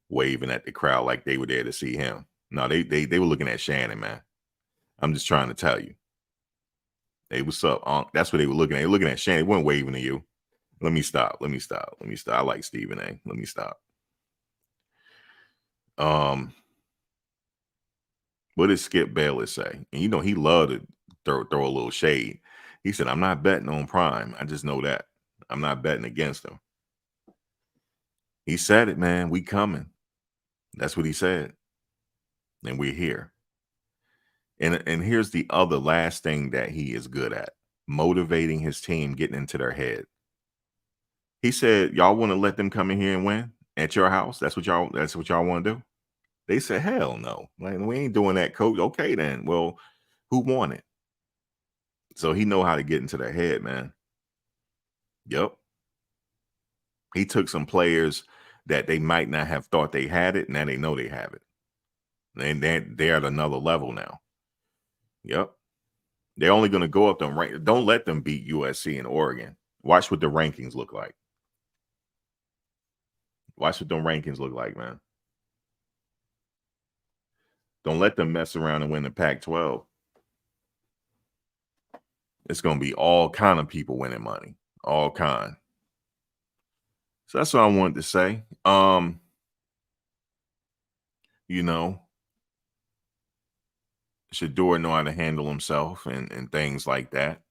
waving at the crowd like they were there to see him. No, they were looking at Shannon, man. I'm just trying to tell you. Hey, what's up, Unc? That's what they were looking at. They were looking at Shannon. They weren't waving to you. Let me stop. I like Stephen A. Let me stop. What did Skip Bayless say? And you know he loved to throw a little shade. He said, "I'm not betting on Prime. I just know that. I'm not betting against him." He said it, man. We coming. That's what he said. And we're here. And here's the other last thing that he is good at: motivating his team, getting into their head. He said, "Y'all want to let them come in here and win at your house? That's what y'all want to do?" They said, "Hell no. Like, we ain't doing that, coach." Okay, then. Well, who won it? So he know how to get into their head, man. Yep. He took some players that they might not have thought they had it. Now they know they have it. And they're at another level now. Yep. They're only going to go up them. Don't let them beat USC and Oregon. Watch what the rankings look like. Watch what them rankings look like, man. Don't let them mess around and win the Pac-12. It's going to be all kind of people winning money. All kind. So that's what I wanted to say. You know, Shador know how to handle himself and things like that.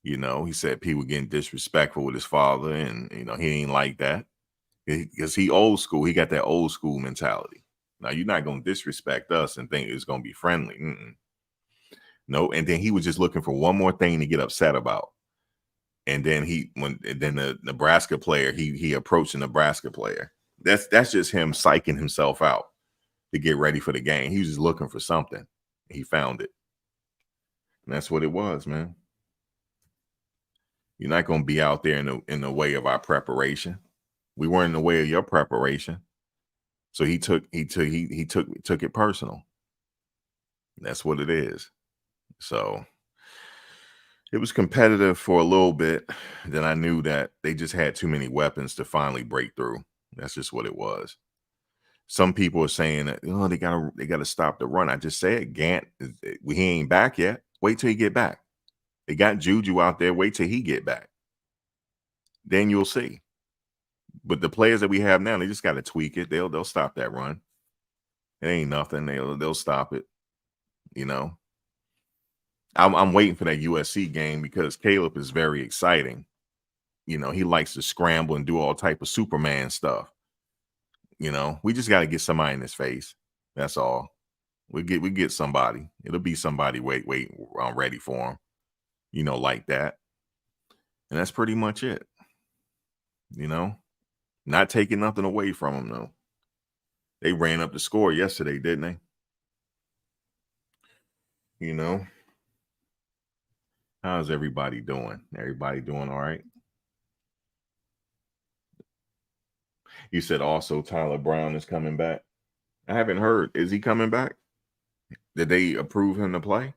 You know, he said people getting disrespectful with his father, and you know he ain't like that because he old school. He got that old school mentality. Now you're not gonna disrespect us and think it's gonna be friendly. No, and then he was just looking for one more thing to get upset about. And then the Nebraska player, he approached the Nebraska player. That's just him psyching himself out to get ready for the game. He was just looking for something. He found it. And that's what it was, man. You're not going to be out there in the way of our preparation. We weren't in the way of your preparation. So he took it personal. That's what it is. So it was competitive for a little bit. Then I knew that they just had too many weapons to finally break through. That's just what it was. Some people are saying that they gotta stop the run. I just said Gant, he ain't back yet. Wait till he get back. They got Juju out there. Wait till he get back. Then you'll see. But the players that we have now, they just got to tweak it. They'll stop that run. It ain't nothing. They'll stop it. You know. I'm waiting for that USC game because Caleb is very exciting. You know, he likes to scramble and do all type of Superman stuff. You know, we just got to get somebody in his face. That's all. We get somebody. It'll be somebody ready for him. You know, like that. And that's pretty much it. You know, not taking nothing away from him though. They ran up the score yesterday, didn't they? You know, how's everybody doing? Everybody doing all right? You said also Tyler Brown is coming back. I haven't heard. Is he coming back? Did they approve him to play?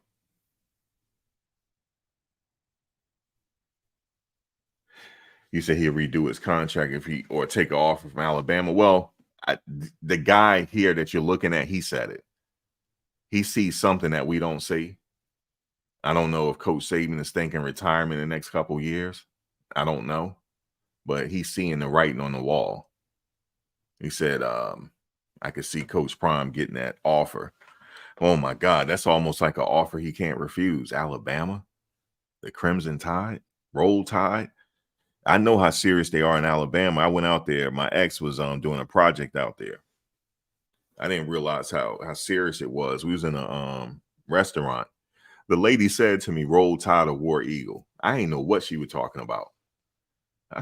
You said he'll redo his contract or take an offer from Alabama. Well, the guy here that you're looking at, he said it. He sees something that we don't see. I don't know if Coach Saban is thinking retirement in the next couple years. I don't know, but he's seeing the writing on the wall. He said, I could see Coach Prime getting that offer. Oh my God, that's almost like an offer he can't refuse. Alabama, the Crimson Tide, Roll Tide. I know how serious they are in Alabama. I went out there. My ex was doing a project out there. I didn't realize how serious it was. We was in a restaurant. The lady said to me, "Roll Tide or War Eagle." I didn't know what she was talking about. I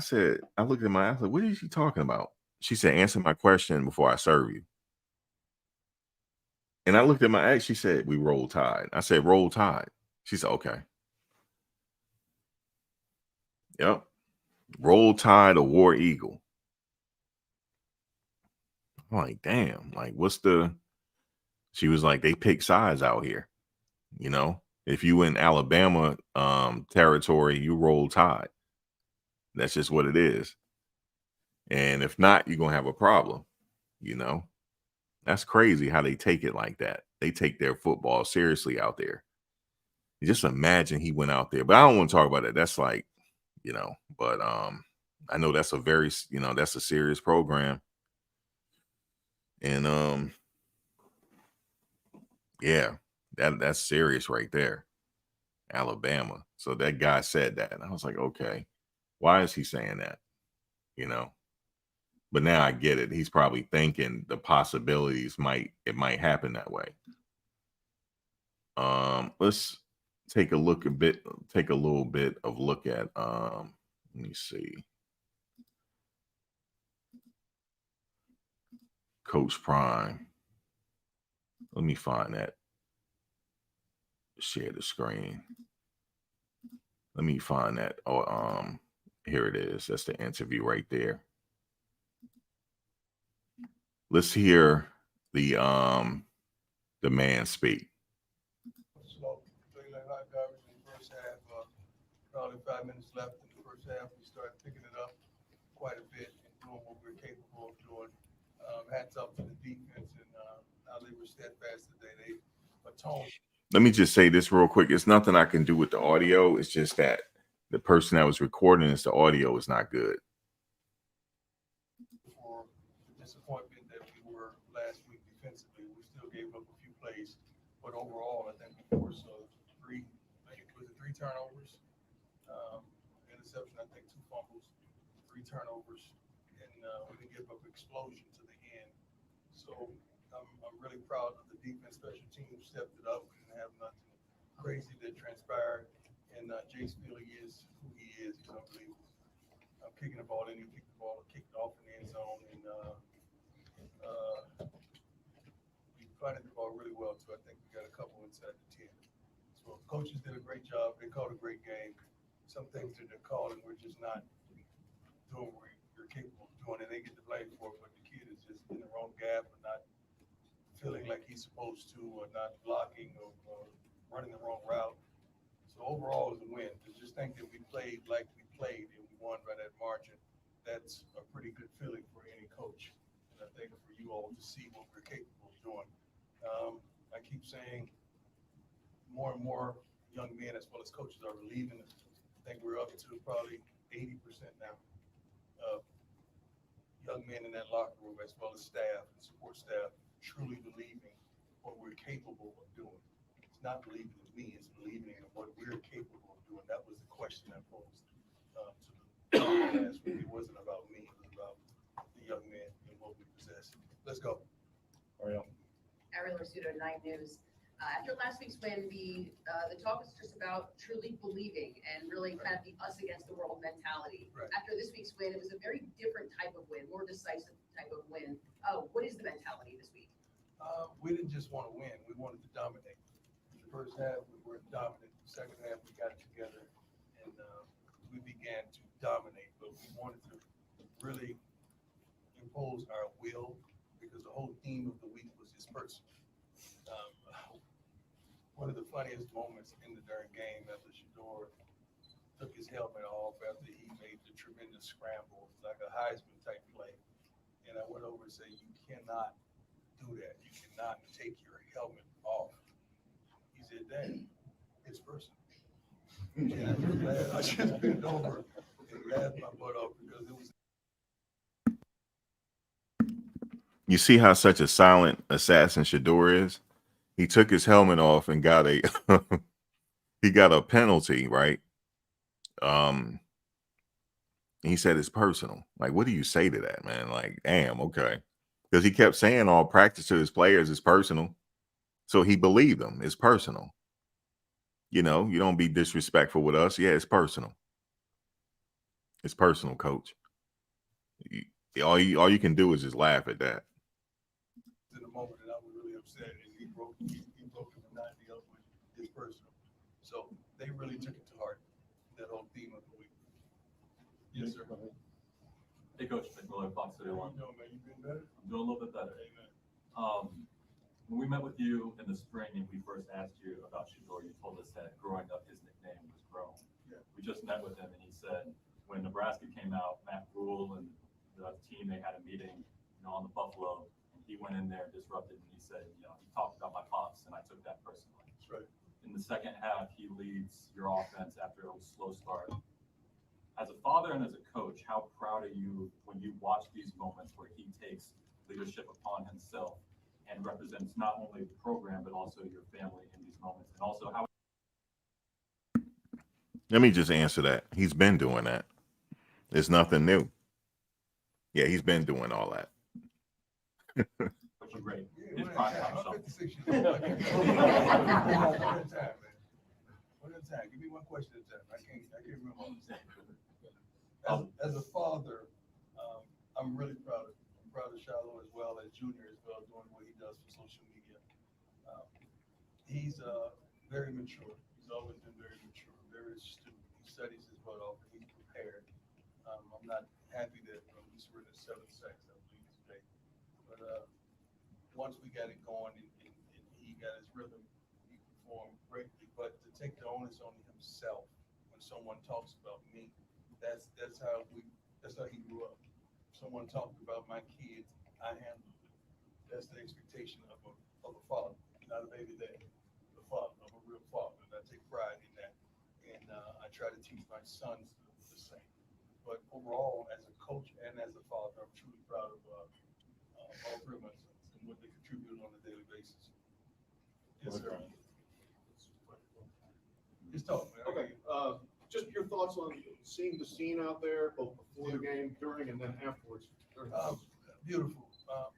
looked at my eyes like, what is she talking about? She said, "Answer my question before I serve you." And I looked at my ex. She said, "We roll tide." I said, "Roll Tide." She said, "Okay." Yep. Roll Tide or War Eagle. I'm like, damn, like she was like, they pick sides out here. You know, if you in Alabama territory, you roll tide. That's just what it is. And if not, you're gonna have a problem, you know. That's crazy how they take it like that. They take their football seriously out there. Just imagine he went out there. But I don't want to talk about it. That's like, but I know that's that's a serious program. And yeah, that's serious right there. Alabama. So that guy said that. And I was like, okay, why is he saying that? You know. But now I get it. He's probably thinking the possibilities might happen that way. Let's take a little bit of look at let me see. Coach Prime. Let me find that. Share the screen. Let me find that. Oh, here it is. That's the interview right there. Let's hear the man speak. Slow. Played like hot garbage in the first half. Probably 5 minutes left in the first half. We started picking it up quite a bit and doing what we're capable of doing. Hats up to the defense and how they were steadfast today. They atoned. Let me just say this real quick. It's nothing I can do with the audio. It's just that the person that was recording the audio is not good. For the disappointment that we were last week defensively, we still gave up a few plays, but overall, I think force of three turnovers, interception, I think 2 fumbles, 3 turnovers, and we didn't give up explosion to the end. So I'm really proud of the defense. Special teams stepped it up. We didn't have nothing crazy that transpired. And Jace Philly is who he is. He's unbelievable. I'm kicking the ball in. He kicked the ball, kicked it off in the end zone, and we fighting the ball really well too. I think we got a couple inside the 10. So coaches did a great job. They called a great game. Some things that they're calling, we're just not doing what we're capable of doing, and they get the blame for it. But the kid is just in the wrong gap or not feeling like he's supposed to, or not blocking, or running the wrong route. So overall, it's a win. To just think that we played like we played and we won by that margin, that's a pretty good feeling for any coach. And I think for you all to see what we're capable of doing. I keep saying more and more young men as well as coaches are relieving. I think we're up to probably 80% now of young men in that locker room as well as staff and support staff truly believing what we're capable of doing. It's not believing in me, it's believing in what we're capable of doing. That was the question I posed to the last week. It wasn't about me, it was about the young men and what we possess. Let's go. Ariel. Ariel Rizzuto, 9 News. After last week's win, the talk was just about truly believing and really kind of the us against the world mentality. Right. After this week's win, it was a very different type of win, more decisive type of win. What is the mentality this week? We didn't just want to win, we wanted to dominate. The first half, we were dominant. The second half, we got together and we began to dominate. But we wanted to really impose our will because the whole theme of the week was his person. One of the funniest moments in the during game after Shedeur took his helmet off after he made the tremendous scramble, like a Heisman type play. And I went over and said, you cannot do that. You cannot take your helmet off. He said, Dad, it's personal. And I was glad I just bent over and laughed my butt off because it was. You see how such a silent assassin Shedeur is? He took his helmet off and got a he got a penalty, right? He said it's personal. Like, what do you say to that, man? Like, damn, okay. Because he kept saying all practice to his players is personal. So he believed them. It's personal. You know, you don't be disrespectful with us. Yeah, it's personal. It's personal, coach. All you can do is just laugh at that. In the moment that I was really upset, and he broke the monotony up with his personal. So they really took it to heart, that whole theme of the week. Yes, sir. Hey, Coach McMillan, Fox City How One. you doing, man? You been better? I'm doing a little bit better. Amen. When we met with you in the spring and we first asked you about Shedeur, you told us that growing up his nickname was Grown. Yeah. We just met with him and he said when Nebraska came out, Matt Rule and the team, they had a meeting, on the Buffalo, and he went in there, disrupted, and he said, he talked about my pops, and I took that personally. That's right. In the second half, he leads your offense after a slow start. As a father and as a coach, how proud are you when you watch these moments where he takes leadership upon himself and represents not only the program, but also your family in these moments? And also how. Let me just answer that. He's been doing that. It's nothing new. Yeah, he's been doing all that. Which is great. Yeah, His one prime at a time time. stuff. I'm 56 years old. One at a time, man. One at a time. Give me one question at a time. I can't remember all this. As a father, I'm really proud of him. I'm proud of Shiloh as well as Junior as well, doing what he does for social media. He's very mature. He's always been very mature, very astute. He studies his butt off and he's prepared. I'm not happy that he's written a 7 sacks, I believe, today. But once we got it going and he got his rhythm, he performed greatly. But to take the onus on himself when someone talks about me, that's how he grew up. Someone talked about my kids, I handled it. That's the expectation of a father, not a baby dad. The father, I'm a real father, and I take pride in that. And I try to teach my sons the same. But overall, as a coach and as a father, I'm truly proud of all 3 of my sons and what they contribute on a daily basis. Yes, sir. Just talk, man. Okay, just your thoughts on seeing the scene out there, both before the game, during, and then afterwards. Beautiful. A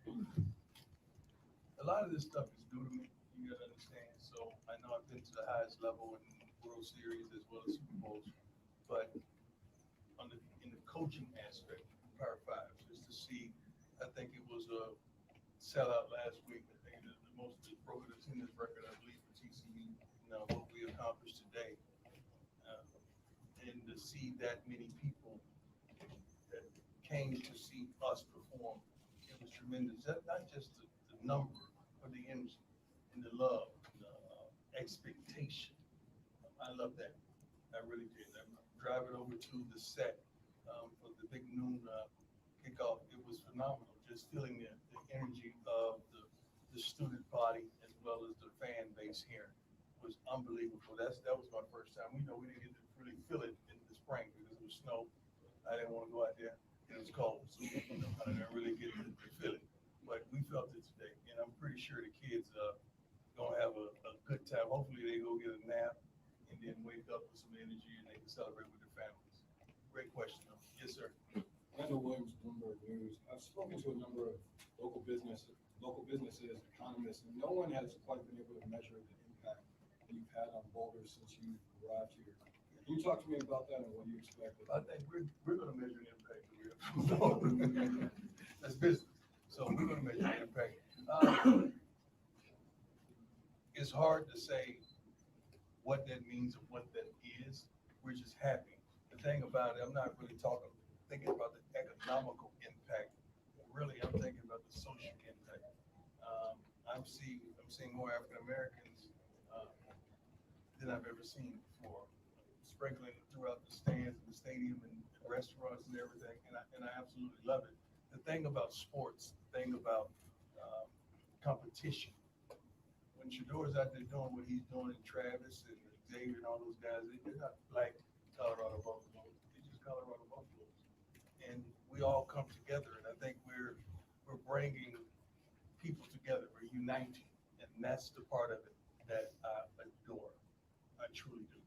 lot of this stuff is new to me, you gotta understand. So I know I've been to the highest level in World Series as well as Super Bowls, but in the coaching aspect, Power Five, just to see, I think it was a sellout last week. I think the most broken attendance record, I believe, for TCU. What we accomplished today, and to see that many people that came to see us perform, it was tremendous. Not just the number, but the energy and the love, the expectation. I love that. I really did. I'm driving over to the set for the big noon kickoff. It was phenomenal. Just feeling the energy of the student body as well as the fan base here was unbelievable. That was my first time. We didn't get to really feel it in the spring because it was snow. I didn't want to go out there. It was cold, so I didn't really get to feel it. But we felt it today, and I'm pretty sure the kids gonna have a good time. Hopefully, they go get a nap and then wake up with some energy and they can celebrate with their families. Great question, though. Yes, sir. Randall Williams, Bloomberg News. I've spoken to a number of local businesses, economists, and no one has quite been able to measure the impact that you've had on Boulder since you arrived here. Can you talk to me about that and what you expect? I think we're gonna measure the impact. That's business. So we're gonna measure the impact. It's hard to say what that means or what that is. We're just happy. The thing about it, I'm not really thinking about the economical impact. Really, I'm thinking about the social impact. I'm seeing more African Americans than I've ever seen before, sprinkling throughout the stands and the stadium and restaurants and everything, and I absolutely love it. The thing about sports, the thing about competition, when Shador's out there doing what he's doing, and Travis and Xavier and all those guys, they're not like Colorado Buffaloes, they're just Colorado Buffaloes. And we all come together, and I think we're bringing people together, we're uniting, and that's the part of it that I adore. I truly do.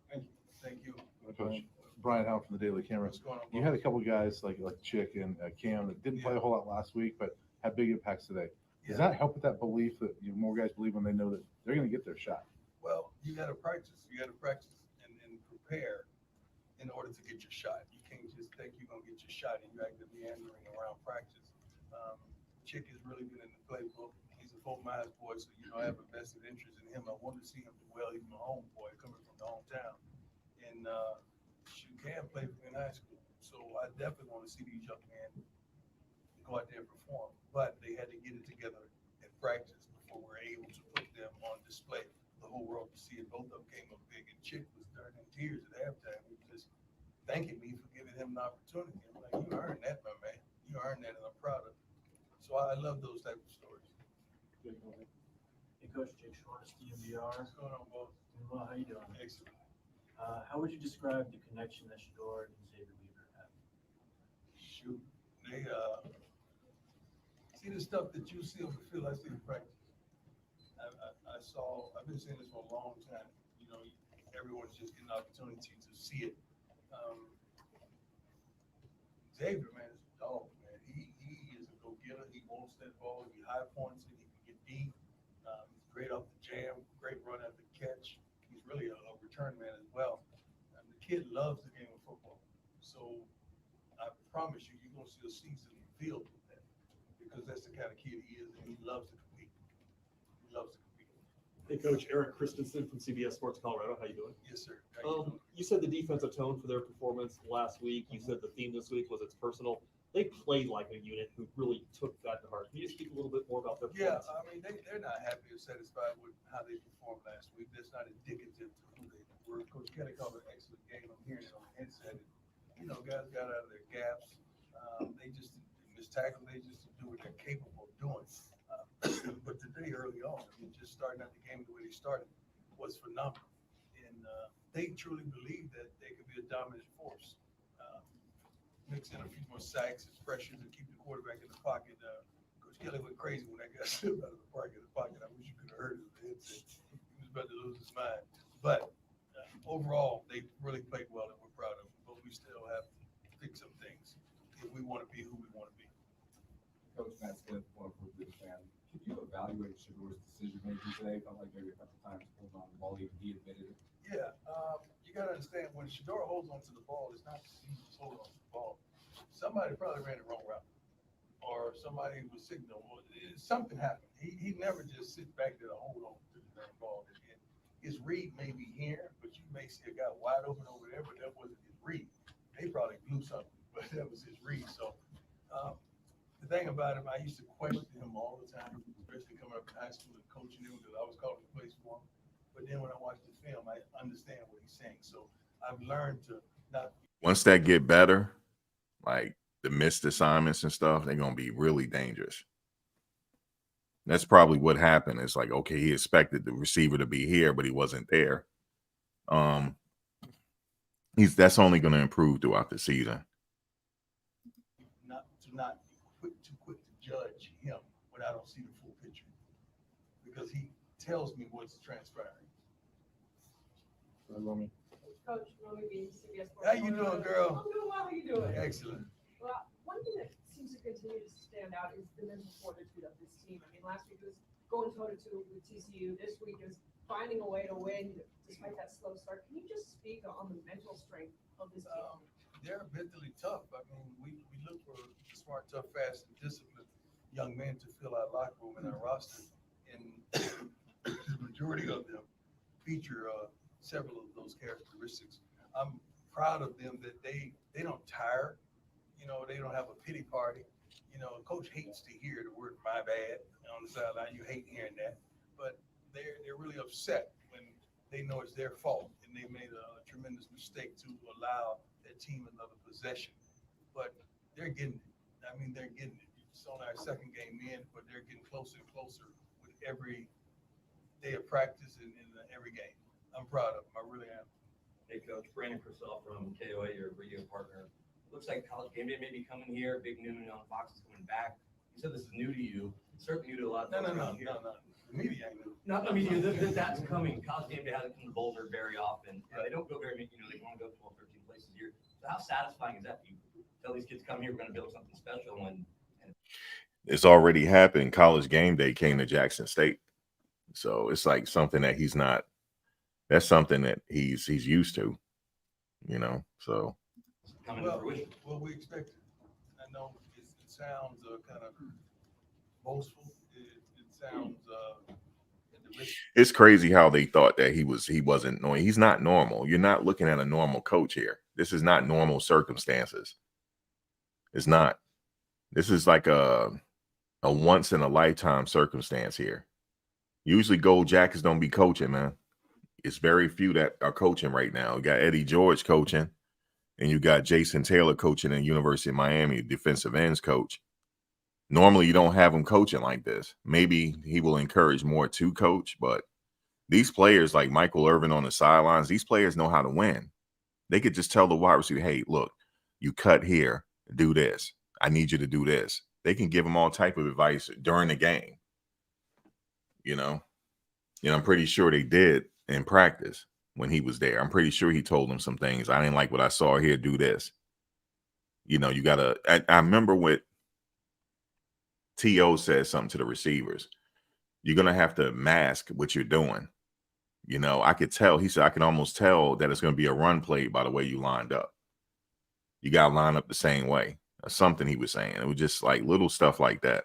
Thank you. Thank you. Coach Brian Howe from the Daily Camera. What's going on? You had a couple guys like Chick and Cam that didn't play a whole lot last week, but had big impacts today. Does that help with that belief that more guys believe when they know that they're going to get their shot? Well, you got to practice. You got to practice and prepare in order to get your shot. You can't just think you're going to get your shot and you're actively meandering around practice. Chick has really been in the playbook. He's a Fort Myers boy, so I have a vested interest in him. I want to see him do well. He's my homeboy coming from the hometown. And Cam played for me in high school. So I definitely want to see these young men go out there and perform. But they had to get it together and practice before we were able to put them on display for the whole world to see it. Both of them came up big, and Chick was starting in tears at halftime. He was just thanking me for giving him an opportunity. I'm like, you earned that, my man. You earned that, and I'm proud of it. So I love those type of stories. Hey, Coach, Jake Schwartz, DMVR. What's going on, boss? Doing well, how you doing? Excellent. How would you describe the connection that Shador and Xavier Weaver have? Shoot, they see the stuff that you see on the field. I see in practice. I've been saying this for a long time. Everyone's just getting an opportunity to see it. Xavier, man, is a dog, man. He is a go-getter. He wants that ball. He high points it. He can get deep. He's great off the jam. Great run after catch. He's really a return man as well. And the kid loves the game of football. So I promise you, you're going to see a season filled with that because that's the kind of kid he is, and he loves to compete. He loves to compete. Hey, Coach, Eric Christensen from CBS Sports Colorado. How you doing? Yes, sir. How you doing? You said the defensive tone for their performance last week. You said the theme this week was it's personal. They played like a unit who really took that to heart. Can you speak a little bit more about their Yeah, performance? I mean, they're not happy or satisfied with how they performed last week. That's not indicative to who they were. Coach Kelly called it an excellent game. I'm hearing it on the headset. Guys got out of their gaps. They just missed tackle. They just didn't do what they're capable of doing. But today, early on, just starting out the game the way they started was phenomenal. And they truly believe that they could be a dominant force. Mix in a few more sacks and pressures and keep the quarterback in the pocket. Coach Kelly went crazy when that guy slipped out of the pocket. I wish you could have heard it. He was about to lose his mind. But overall, they really played well and we're proud of them, but we still have to fix some things if we want to be who we want to be. Coach Matt Smith, one for the fan. Could you evaluate Shador's decision making today? Felt like maybe a couple times pulled on the ball, even he admitted it. Yeah, you gotta understand, when Shador holds onto the ball, it's not just he just holding onto the ball. Somebody probably ran the wrong route, or somebody was signal, or something happened. He never just sits back there to hold on to the damn ball. And his read may be here, but you may see a guy wide open over there, but that wasn't his read. They probably blew something, but that was his read. So the thing about him, I used to question him all the time, especially coming up in high school and coaching him, because I was calling the plays for him. But then when I watch the film, I understand what he's saying. So I've learned to not. Once that get better, like the missed assignments and stuff, they're gonna be really dangerous. That's probably what happened. It's like, okay, he expected the receiver to be here, but he wasn't there. That's only going to improve throughout the season. Not too quick to judge him when I don't see the full picture, because he tells me what's transpiring. Coach, Romy Bean, CBS Sports. How you doing, girl? I'm doing well. How you doing? Excellent. Well, one thing that seems to continue to stand out is the mental fortitude of this team. I mean, last week it was going toe-to-toe with TCU. This week is finding a way to win despite that slow start. Can you just speak on the mental strength of this team? They're mentally tough. I mean, we look for smart, tough, fast, and disciplined young men to fill our locker room and our roster. And the majority of them feature several of those characteristics. I'm proud of them that they don't tire. You know, they don't have a pity party. You know, coach hates to hear the word "my bad" on the sideline. You hate hearing that, but they're really upset when they know it's their fault and they made a tremendous mistake to allow their team another possession. But they're getting it. I mean, they're getting it. It's on our second game in, but they're getting closer and closer with every day of practice and every game. I'm proud of them. I really am. Hey, Coach, Brandon Purcell from KOA, your radio partner. Looks like College Game Day may be coming here. Big noon on Fox is coming back. You said this is new to you. It's certainly new to a lot of No. folks around here. The media ain't new. Not I mean, that's coming. College Game Day hasn't come to Boulder very often. They don't go very many, they want to go 12, 13 places a year. So how satisfying is that? You tell these kids, come here, we're going to build something special. And It's already happened. College Game Day came to Jackson State. So it's like something that that's something that he's used to, so. coming to fruition. Well, we expect it. I know it sounds kind of boastful. It sounds It's crazy how they thought that he wasn't normal. He's not normal. You're not looking at a normal coach here. This is not normal circumstances. It's not. This is like a once in a lifetime circumstance here. Usually Gold Jackets don't be coaching, man. It's very few that are coaching right now. You got Eddie George coaching, and you got Jason Taylor coaching in University of Miami, defensive ends coach. Normally, you don't have him coaching like this. Maybe he will encourage more to coach, but these players like Michael Irvin on the sidelines, these players know how to win. They could just tell the wide receiver, hey, look, you cut here, do this. I need you to do this. They can give him all type of advice during the game. I'm pretty sure they did in practice when he was there. I'm pretty sure he told them some things. I didn't like what I saw here. Do this. You got to – I remember what T.O. said something to the receivers. You're going to have to mask what you're doing. I could tell. He said, I can almost tell that it's going to be a run play by the way you lined up. You got to line up the same way. Or something he was saying. It was just like little stuff like that.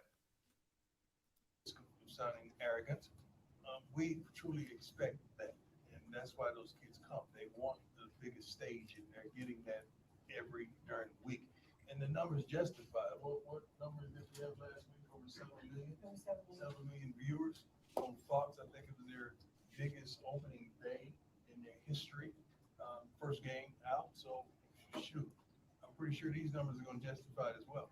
sounding arrogant. We truly expect that, and that's why those kids come. They want the biggest stage, and they're getting that during the week. And the numbers justify it. What numbers did we have last week? Over 7 million? 7 million viewers on Fox. I think it was their biggest opening day in their history. First game out. So, shoot, I'm pretty sure these numbers are going to justify it as well.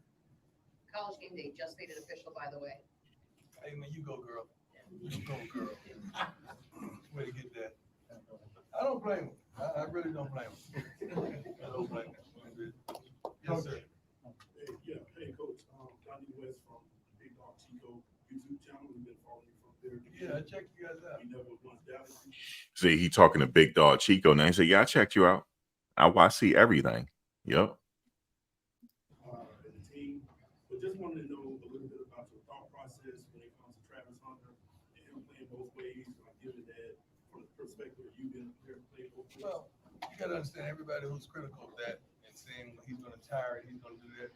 College Game Day just made it official, by the way. Hey, man, you go, girl. You go, girl. Way to get that. I don't blame him. I really don't blame him. I don't blame him. Yes, sir. Hey, Coach, Donnie West from Big Dog Chico YouTube channel. We've been following you from there. Yeah, I checked you guys out. You never once doubted you. See, he talking to Big Dog Chico now. He said, "Yeah, I checked you out. I see everything." Yep. The team, but just wanted to know a little bit about your thought process when it comes to Travis Hunter and him playing both ways, like given that from the perspective of you being there and playing both ways. Well, you gotta understand, everybody who's critical of that and saying he's gonna tire it, he's gonna do that.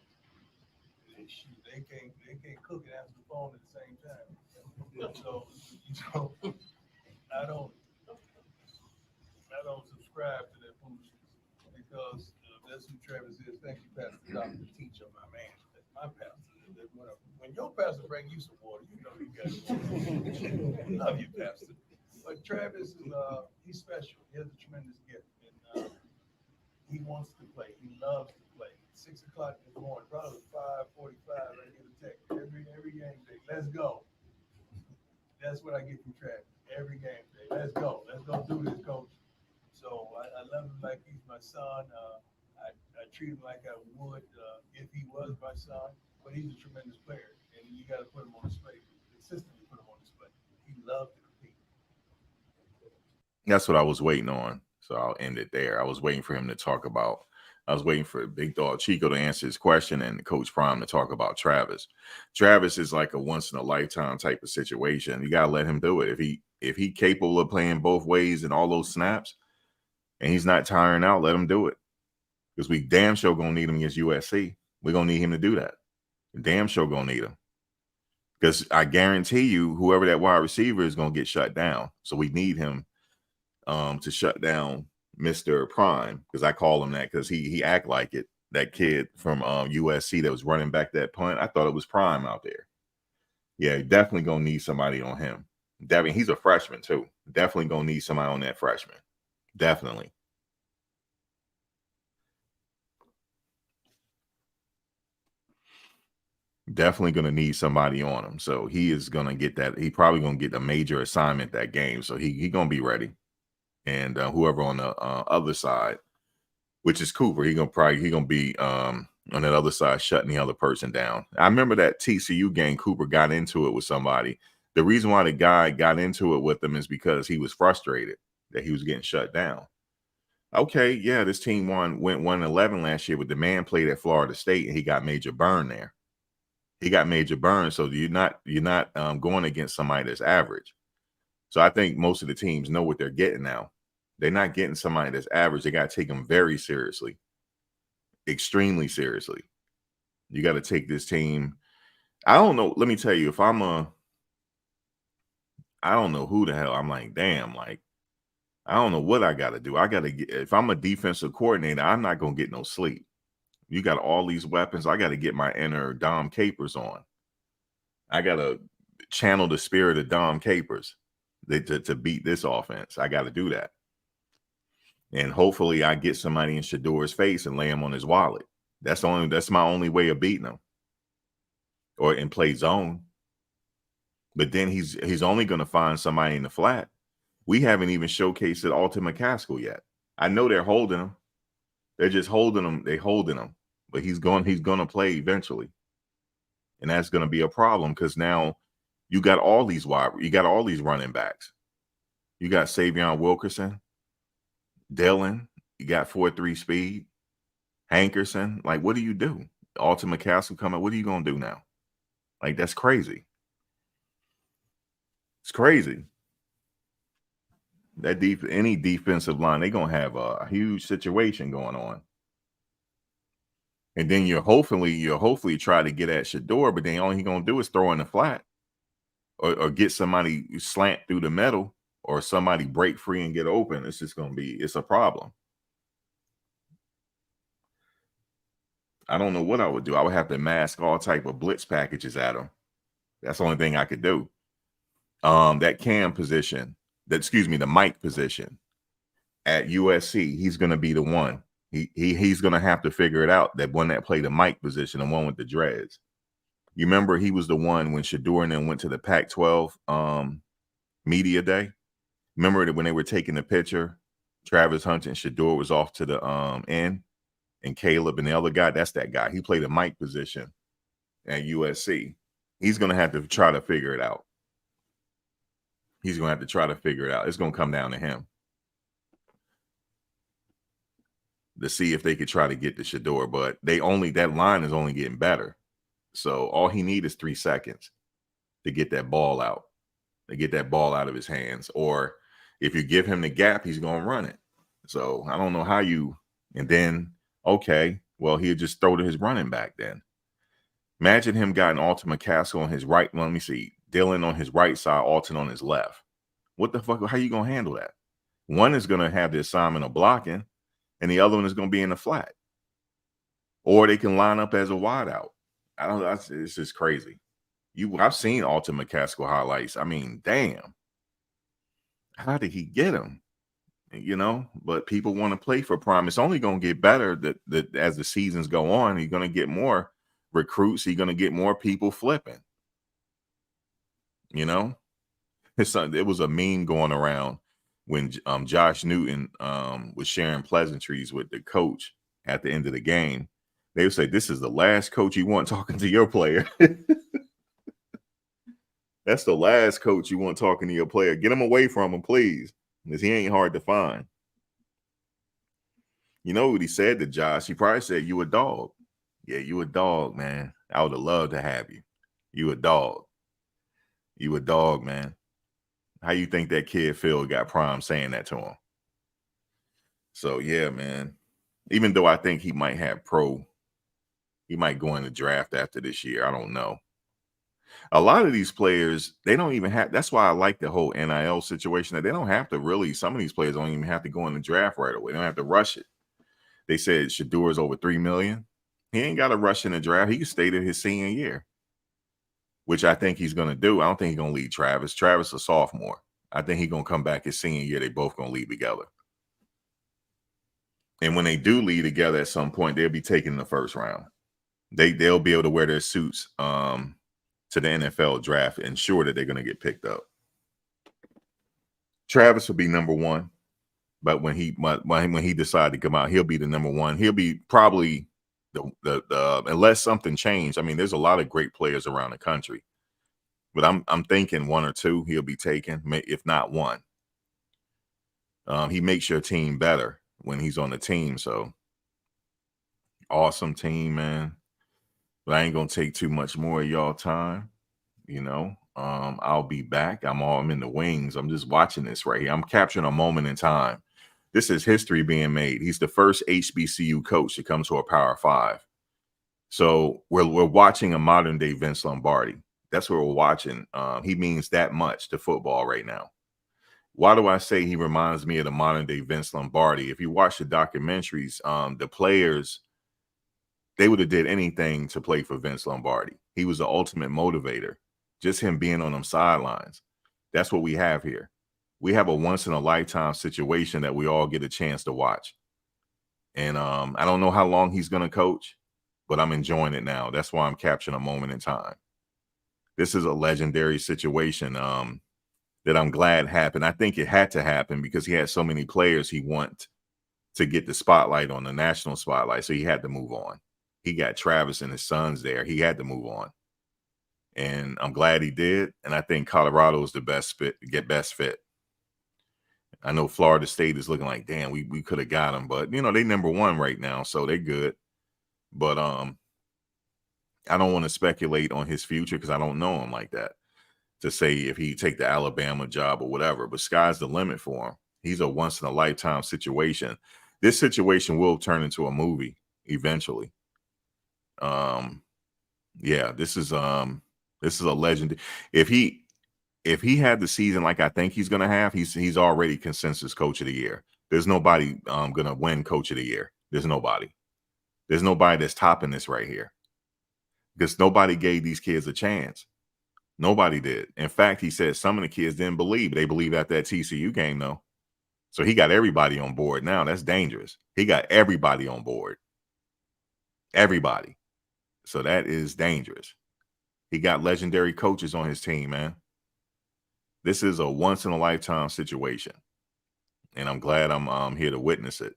Shoot, they can't cook and answer the phone at the same time. So I don't subscribe to that foolishness, because that's who Travis is. Thank you, Pastor Dr. Teacher, my man. That's my pastor. When your pastor bring you some water, you know you got it. Love you, Pastor. But Travis is he's special. He has a tremendous gift, and he wants to play. He loves to play. 6 o'clock in the morning, probably 5:45. I get a text every game day. Let's go. That's what I get from Travis every game day. Let's go do this, coach. So I love him like he's my son. I treat him like I would if he was my son. But he's a tremendous player, and you got to put him on display. Consistently put him on display. He loves to compete. That's what I was waiting on. So I'll end it there. I was waiting for him to talk about. I was waiting for Big Dog Chico to answer his question and Coach Prime to talk about Travis. Travis is like a once in a lifetime type of situation. You gotta let him do it. If he capable of playing both ways and all those snaps, and he's not tiring out, let him do it. Because we damn sure gonna need him against USC. We're gonna need him to do that. Damn sure gonna need him. Because I guarantee you, whoever that wide receiver is gonna get shut down. So we need him to shut down Mr. Prime, because I call him that because he act like it. That kid from USC that was running back that punt, I thought it was Prime out there. Yeah, definitely gonna need somebody on him. Definitely, he's a freshman too. Definitely gonna need somebody on that freshman. Definitely. Definitely going to need somebody on him. So he is going to get that. He probably going to get a major assignment that game. So he going to be ready. And whoever on the other side, which is Cooper, he going to be on that other side shutting the other person down. I remember that TCU game, Cooper got into it with somebody. The reason why the guy got into it with him is because he was frustrated that he was getting shut down. Okay, yeah, this team went 1-11 last year, but the man played at Florida State and he got major burn there. He got major burn, so you're not going against somebody that's average. So I think most of the teams know what they're getting now. They're not getting somebody that's average. They got to take them very seriously, extremely seriously. You got to take this team. I don't know. Let me tell you, if I don't know who the hell. I'm like, damn, like, I don't know what I got to do. I got to get, if I'm a defensive coordinator, I'm not going to get no sleep. You got all these weapons. I got to get my inner Dom Capers on. I got to channel the spirit of Dom Capers to beat this offense. I got to do that. And hopefully I get somebody in Shadour's face and lay him on his wallet. That's my only way of beating him. Or in play zone. But then he's only going to find somebody in the flat. We haven't even showcased it Alton McCaskill yet. I know they're holding him. They're just holding him. They're holding him. But he's going to play eventually. And that's going to be a problem because now you got all these running backs. You got Savion Wilkerson, Dillon, you got 4.3 speed, Hankerson. Like, what do you do? Alton McCaskill coming. What are you going to do now? Like, that's crazy. It's crazy. Any defensive line, they're going to have a huge situation going on. And then you'll hopefully try to get at Shador, but then all he's going to do is throw in the flat or get somebody slant through the middle or somebody break free and get open. It's just going to it's a problem. I don't know what I would do. I would have to mask all type of blitz packages at him. That's the only thing I could do. That cam position, the Mike position at USC, he's going to be the one. He's going to have to figure it out, that one that played the Mike position, the one with the dreads. You remember he was the one when Shador and then went to the Pac-12 media day? Remember that when they were taking the picture, Travis Hunter and Shador was off to the end, and Caleb and the other guy, that's that guy. He played a Mike position at USC. He's going to have to try to figure it out. He's going to have to try to figure it out. It's going to come down to him. to see if they could try to get to Shador, but that line is only getting better. So all he needs is 3 seconds to get that ball out, of his hands. Or if you give him the gap, he's going to run it. So I don't know how and then, okay, well, he'll just throw to his running back then. Imagine him got Alton McCaskill on his right. Let me see. Dillon on his right side, Alton on his left. What the fuck? How you going to handle that? One is going to have the assignment of blocking, and the other one is going to be in the flat. Or they can line up as a wideout. It's just crazy. I've seen Alton McCaskill highlights. I mean, damn. How did he get him? But people want to play for Prime. It's only going to get better that as the seasons go on. He's going to get more recruits. He's going to get more people flipping. It was a meme going around when Josh Newton was sharing pleasantries with the coach at the end of the game. They would say, "This is the last coach you want talking to your player." That's the last coach you want talking to your player. Get him away from him, please, because he ain't hard to find. You know what he said to Josh? He probably said, "You a dog." Yeah, you a dog, man. I would have loved to have you. You a dog. You a dog, man. How you think that kid Phil got Prime saying that to him? So, yeah, man. Even though I think he might he might go in the draft after this year. I don't know. A lot of these players, they don't even have, that's why I like the whole NIL situation, that they don't have to really, some of these players don't even have to go in the draft right away. They don't have to rush it. They said Shador is over $3 million. He ain't got to rush in the draft. He can stay to his senior year, which I think he's going to do. I don't think he's going to lead Travis. Travis a sophomore. I think he's going to come back his senior year. They both going to lead together. And when they do lead together at some point, they'll be taken in the first round. They'll be able to wear their suits to the NFL draft, ensure that they're going to get picked up. Travis will be number 1, but when he decided to come out, he'll be the number 1. He'll be probably the unless something changed. I mean, there's a lot of great players around the country, but I'm thinking 1 or 2 he'll be taken, if not 1. He makes your team better when he's on the team. So awesome team, man. But I ain't gonna take too much more of y'all time. I'll be back. I'm in the wings. I'm just watching this right here. I'm capturing a moment in time. This is history being made. He's the first HBCU coach to come to a Power 5. So we're watching a modern day Vince Lombardi. That's what we're watching. He means that much to football right now. Why do I say he reminds me of the modern day Vince Lombardi? If you watch the documentaries, the players, they would have did anything to play for Vince Lombardi. He was the ultimate motivator. Just him being on them sidelines. That's what we have here. We have a once-in-a-lifetime situation that we all get a chance to watch. And I don't know how long he's going to coach, but I'm enjoying it now. That's why I'm capturing a moment in time. This is a legendary situation that I'm glad happened. I think it had to happen because he had so many players he want to get the spotlight on, the national spotlight, so he had to move on. He got Travis and his sons there. He had to move on. And I'm glad he did. And I think Colorado is the best fit. I know Florida State is looking like, damn, we could have got him. But, they number 1 right now, so they're good. But I don't want to speculate on his future because I don't know him like that to say if he take the Alabama job or whatever. But sky's the limit for him. He's a once-in-a-lifetime situation. This situation will turn into a movie eventually. Yeah, this is a legend. If he had the season like I think he's gonna have, he's already consensus coach of the year. There's nobody gonna win coach of the year. There's nobody that's topping this right here. Because nobody gave these kids a chance. Nobody did. In fact, he said some of the kids didn't believe. They believed at that TCU game, though. So he got everybody on board now. That's dangerous. He got everybody on board. Everybody. So that is dangerous. He got legendary coaches on his team, man. This is a once-in-a-lifetime situation. And I'm glad I'm here to witness it.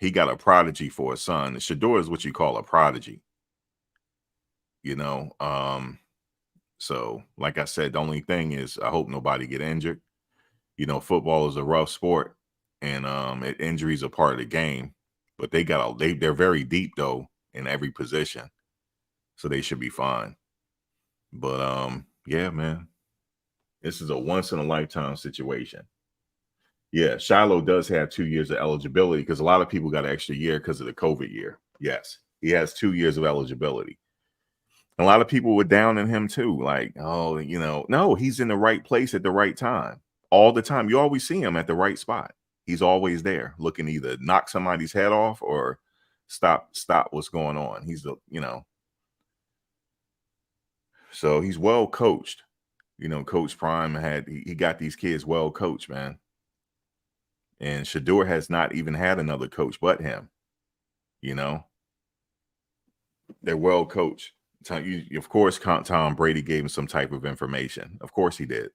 He got a prodigy for a son. Shador is what you call a prodigy. So like I said, the only thing is I hope nobody get injured. Football is a rough sport. and injuries are part of the game. But they're very deep though in every position, so they should be fine. But yeah, man, this is a once in a lifetime situation. Yeah, Shiloh does have 2 years of eligibility because a lot of people got an extra year because of the COVID year. Yes, he has 2 years of eligibility. A lot of people were down on him too. Like, oh, no, he's in the right place at the right time all the time. You always see him at the right spot. He's always there looking to either knock somebody's head off or stop what's going on. So he's well coached. Coach Prime he got these kids well coached, man. And Shedeur has not even had another coach but him. They're well coached. Of course, Tom Brady gave him some type of information. Of course he did.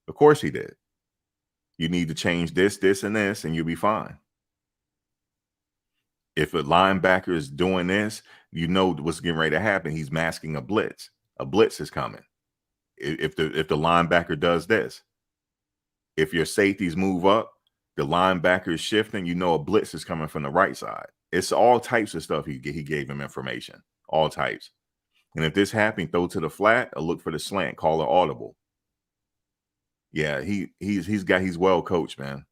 Of course he did. You need to change this, this, and this, and you'll be fine. If a linebacker is doing this, you know what's getting ready to happen. He's masking a blitz. A blitz is coming. If the linebacker does this, if your safeties move up, the linebacker is shifting, you know a blitz is coming from the right side. It's all types of stuff he gave him information. All types. And if this happened, throw to the flat or look for the slant, call it audible. Yeah, he's well coached, man.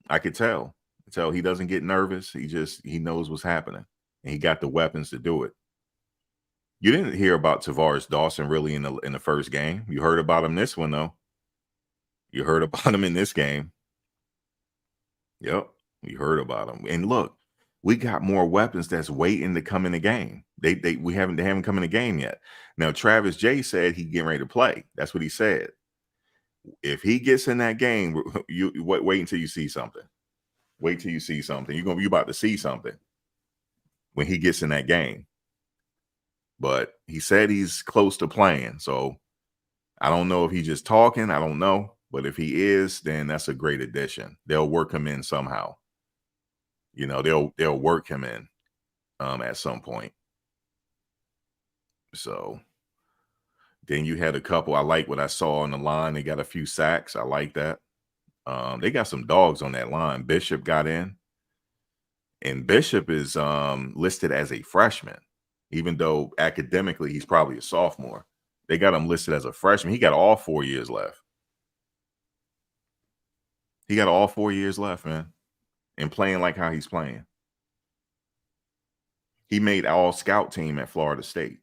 I could tell. He doesn't get nervous. He knows what's happening. And he got the weapons to do it. You didn't hear about Tavares Dawson really in the first game. You heard about him this one, though. You heard about him in this game. Yep, you heard about him. And look, we got more weapons that's waiting to come in the game. They haven't come in the game yet. Now, Travis J said he getting ready to play. That's what he said. If he gets in that game, you wait until you see something. Wait till you see something. You're about to see something when he gets in that game. But he said he's close to playing. So I don't know if he's just talking. I don't know. But if he is, then that's a great addition. They'll work him in somehow. They'll work him in at some point. So then you had a couple. I like what I saw on the line. They got a few sacks. I like that. They got some dogs on that line. Bishop got in. And Bishop is listed as a freshman, even though academically he's probably a sophomore. They got him listed as a freshman. He got all 4 years left. He got all 4 years left, man. And playing like how he's playing. He made all scout team at Florida State.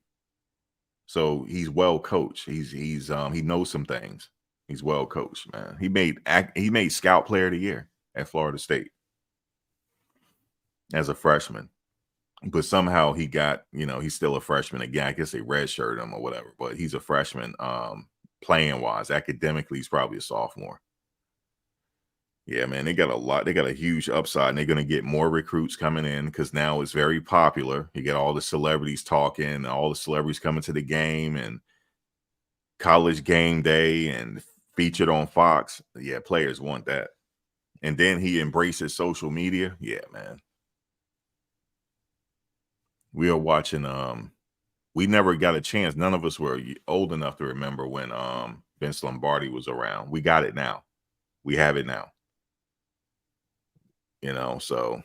So he's well coached. He knows some things. He's well coached, man. He made scout player of the year at Florida State as a freshman. But somehow he got, he's still a freshman again. I guess they redshirted him or whatever, but he's a freshman playing wise. Academically, he's probably a sophomore. Yeah, man, they got a lot. They got a huge upside, and they're going to get more recruits coming in because now it's very popular. You get all the celebrities talking, all the celebrities coming to the game, and College Game Day and featured on Fox. Yeah, players want that. And then he embraces social media. Yeah, man. We are watching. We never got a chance. None of us were old enough to remember when Vince Lombardi was around. We got it now. We have it now. So,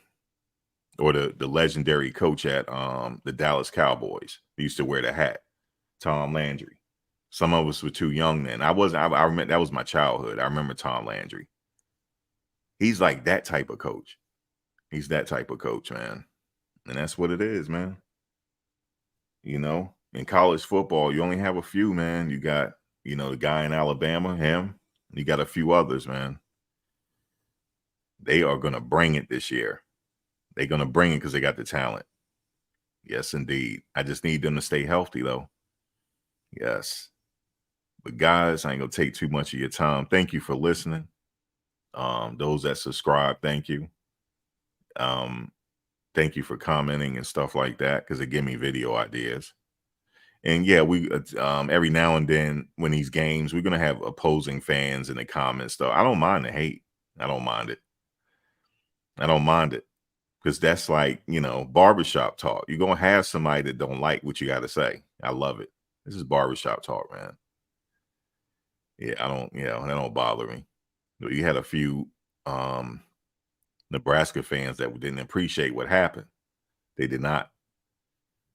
or the legendary coach at the Dallas Cowboys. He used to wear the hat, Tom Landry. Some of us were too young then. I remember that was my childhood. I remember Tom Landry. He's like that type of coach. He's that type of coach, man. And that's what it is, man. In college football, you only have a few, man. You got, the guy in Alabama, him. You got a few others, man. They are going to bring it this year. They're going to bring it because they got the talent. Yes, indeed. I just need them to stay healthy, though. Yes. But guys, I ain't going to take too much of your time. Thank you for listening. Those that subscribe, thank you. Thank you for commenting and stuff like that because it give me video ideas. And yeah, we every now and then when these games, we're going to have opposing fans in the comments stuff. I don't mind the hate. I don't mind it. I don't mind it because that's like, barbershop talk. You're going to have somebody that don't like what you got to say. I love it. This is barbershop talk, man. Yeah, that don't bother me. You had a few Nebraska fans that didn't appreciate what happened. They did not.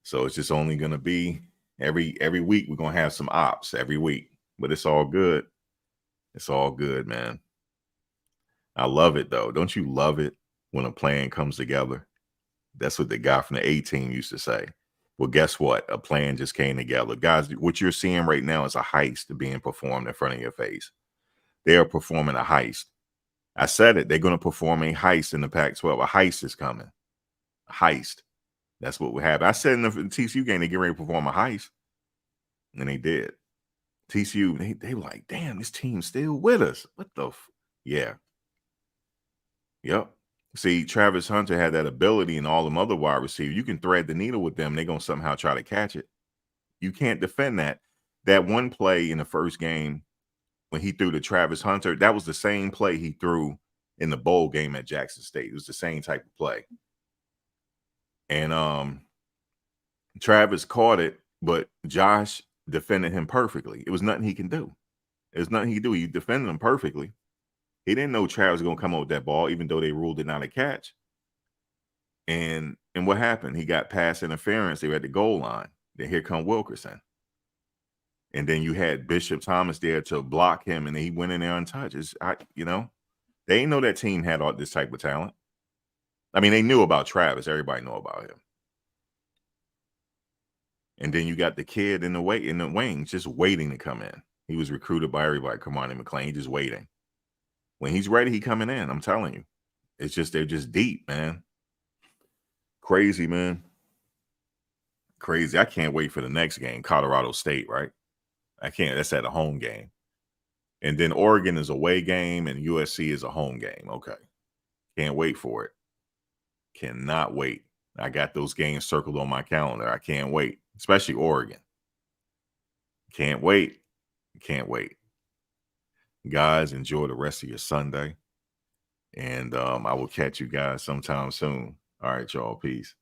So it's just only going to be every week we're going to have some ops every week, but it's all good. It's all good, man. I love it though. Don't you love it when a plan comes together? That's what the guy from the A team used to say. Well, guess what? A plan just came together. Guys, what you're seeing right now is a heist being performed in front of your face. They are performing a heist. I said it. They're going to perform a heist in the Pac-12. A heist is coming. A heist. That's what will happen. I said in the TCU game, they get ready to perform a heist. And they did. TCU, they were like, damn, this team's still with us. What the yeah. Yep. See, Travis Hunter had that ability and all them other wide receivers. You can thread the needle with them. They're going to somehow try to catch it. You can't defend that. That one play in the first game when he threw to Travis Hunter, that was the same play he threw in the bowl game at Jackson State. It was the same type of play. And Travis caught it, but Josh defended him perfectly. It was nothing he can do. There's nothing he could do. He defended him perfectly. He didn't know Travis was going to come out with that ball, even though they ruled it not a catch. And what happened? He got pass interference. They were at the goal line. Then here come Wilkerson. And then you had Bishop Thomas there to block him, and he went in there untouched. They didn't know that team had all this type of talent. I mean, they knew about Travis. Everybody knew about him. And then you got the kid in the wings just waiting to come in. He was recruited by everybody. Kamani McLean, he's just waiting. When he's ready, he coming in. I'm telling you. It's just, they're just deep, man. Crazy, man. Crazy. I can't wait for the next game. Colorado State, right? I can't. That's at a home game. And then Oregon is a away game and USC is a home game. Okay. Can't wait for it. Cannot wait. I got those games circled on my calendar. I can't wait. Especially Oregon. Can't wait. Can't wait. Guys, enjoy the rest of your Sunday. And I will catch you guys sometime soon. All right, y'all. Peace.